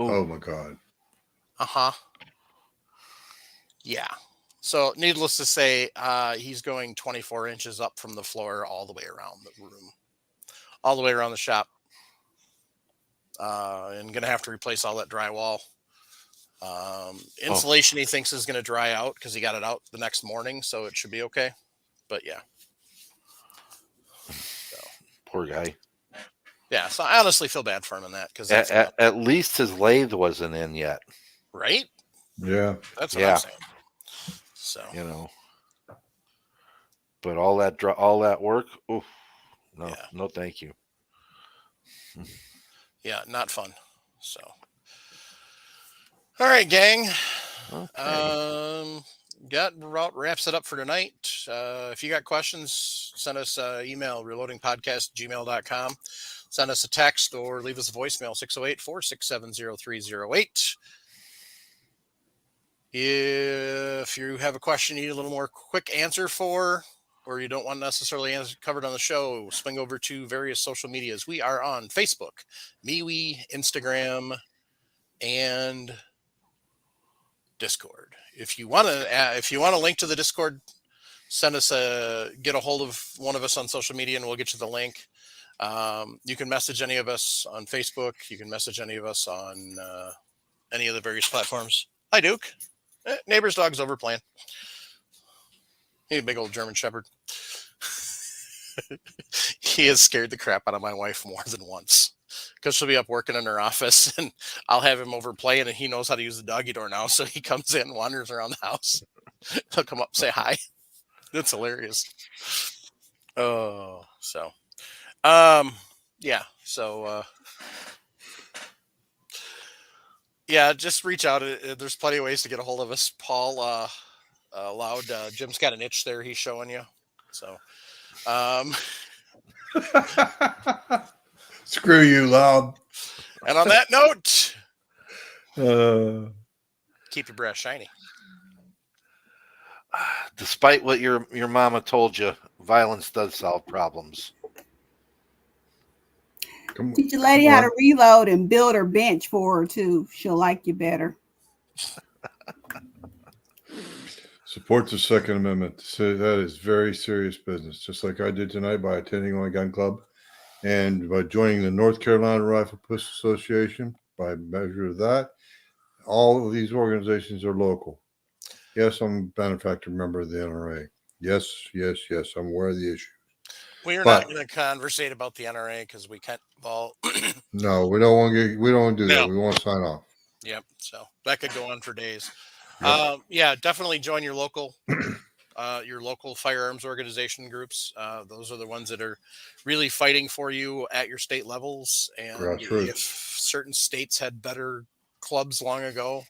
Ooh. Oh, my God. Uh-huh. Yeah. So needless to say, he's going 24 inches up from the floor all the way around the room, all the way around the shop. And going to have to replace all that drywall. Insulation he thinks is going to dry out because he got it out the next morning, so it should be okay. But yeah. So. Poor guy. Yeah, so I honestly feel bad for him in that because at least his lathe wasn't in yet. Right? Yeah. That's what I'm saying. So but all that work, oof, no, thank you. Yeah, not fun. So, all right, gang. Okay. That wraps it up for tonight. If you got questions, send us an email, reloadingpodcast@gmail.com. Send us a text or leave us a voicemail, 608-467-0308. If you have a question you need a little more quick answer for, or you don't want necessarily covered on the show, swing over to various social medias. We are on Facebook, MeWe, Instagram, and Discord. If you want to link to the Discord, get a hold of one of us on social media and we'll get you the link. You can message any of us on Facebook. You can message any of us on any of the various platforms. Hi, Duke. Neighbor's dog's over playing. He's a big old German Shepherd. He has scared the crap out of my wife more than once because she'll be up working in her office and I'll have him over playing and he knows how to use the doggy door now. So he comes in and wanders around the house. He'll come up and say hi. That's hilarious. Oh, so, yeah. So, Yeah, just reach out. There's plenty of ways to get a hold of us. Paul allowed. Jim's got an itch there. He's showing you. So, um, Screw you, Loud. and on that note, Uh, keep your breath shiny. Despite what your mama told you, violence does solve problems. Teach a lady how to reload and build her bench for her too. She'll like you better. Support the Second Amendment. So that is very serious business, just like I did tonight by attending my gun club and by joining the North Carolina Rifle Pistol Association. By measure of that, all of these organizations are local. Yes, I'm a benefactor member of the NRA. Yes, I'm aware of the issue. We're But- not going to conversate about the NRA because we can't. Well, No, we don't want to do No. that. We want to sign off. yep. So that could go on for days. Yep. Yeah, definitely join your local firearms organization groups. Those are the ones that are really fighting for you at your state levels. And Grassroots. if certain states had better clubs long ago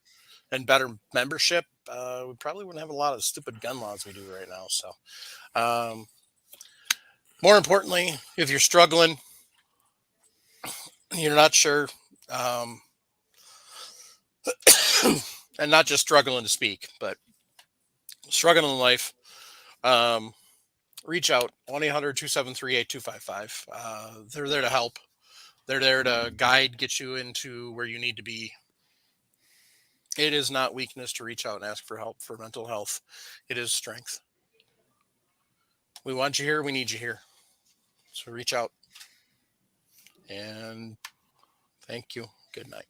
and better membership, we probably wouldn't have a lot of stupid gun laws we do right now. So, more importantly, if you're struggling, you're not sure, and not just struggling to speak, but struggling in life, reach out 1-800-273-8255. They're there to help. They're there to guide, get you into where you need to be. It is not weakness to reach out and ask for help for mental health. It is strength. We want you here. We need you here. So reach out. And thank you. Good night.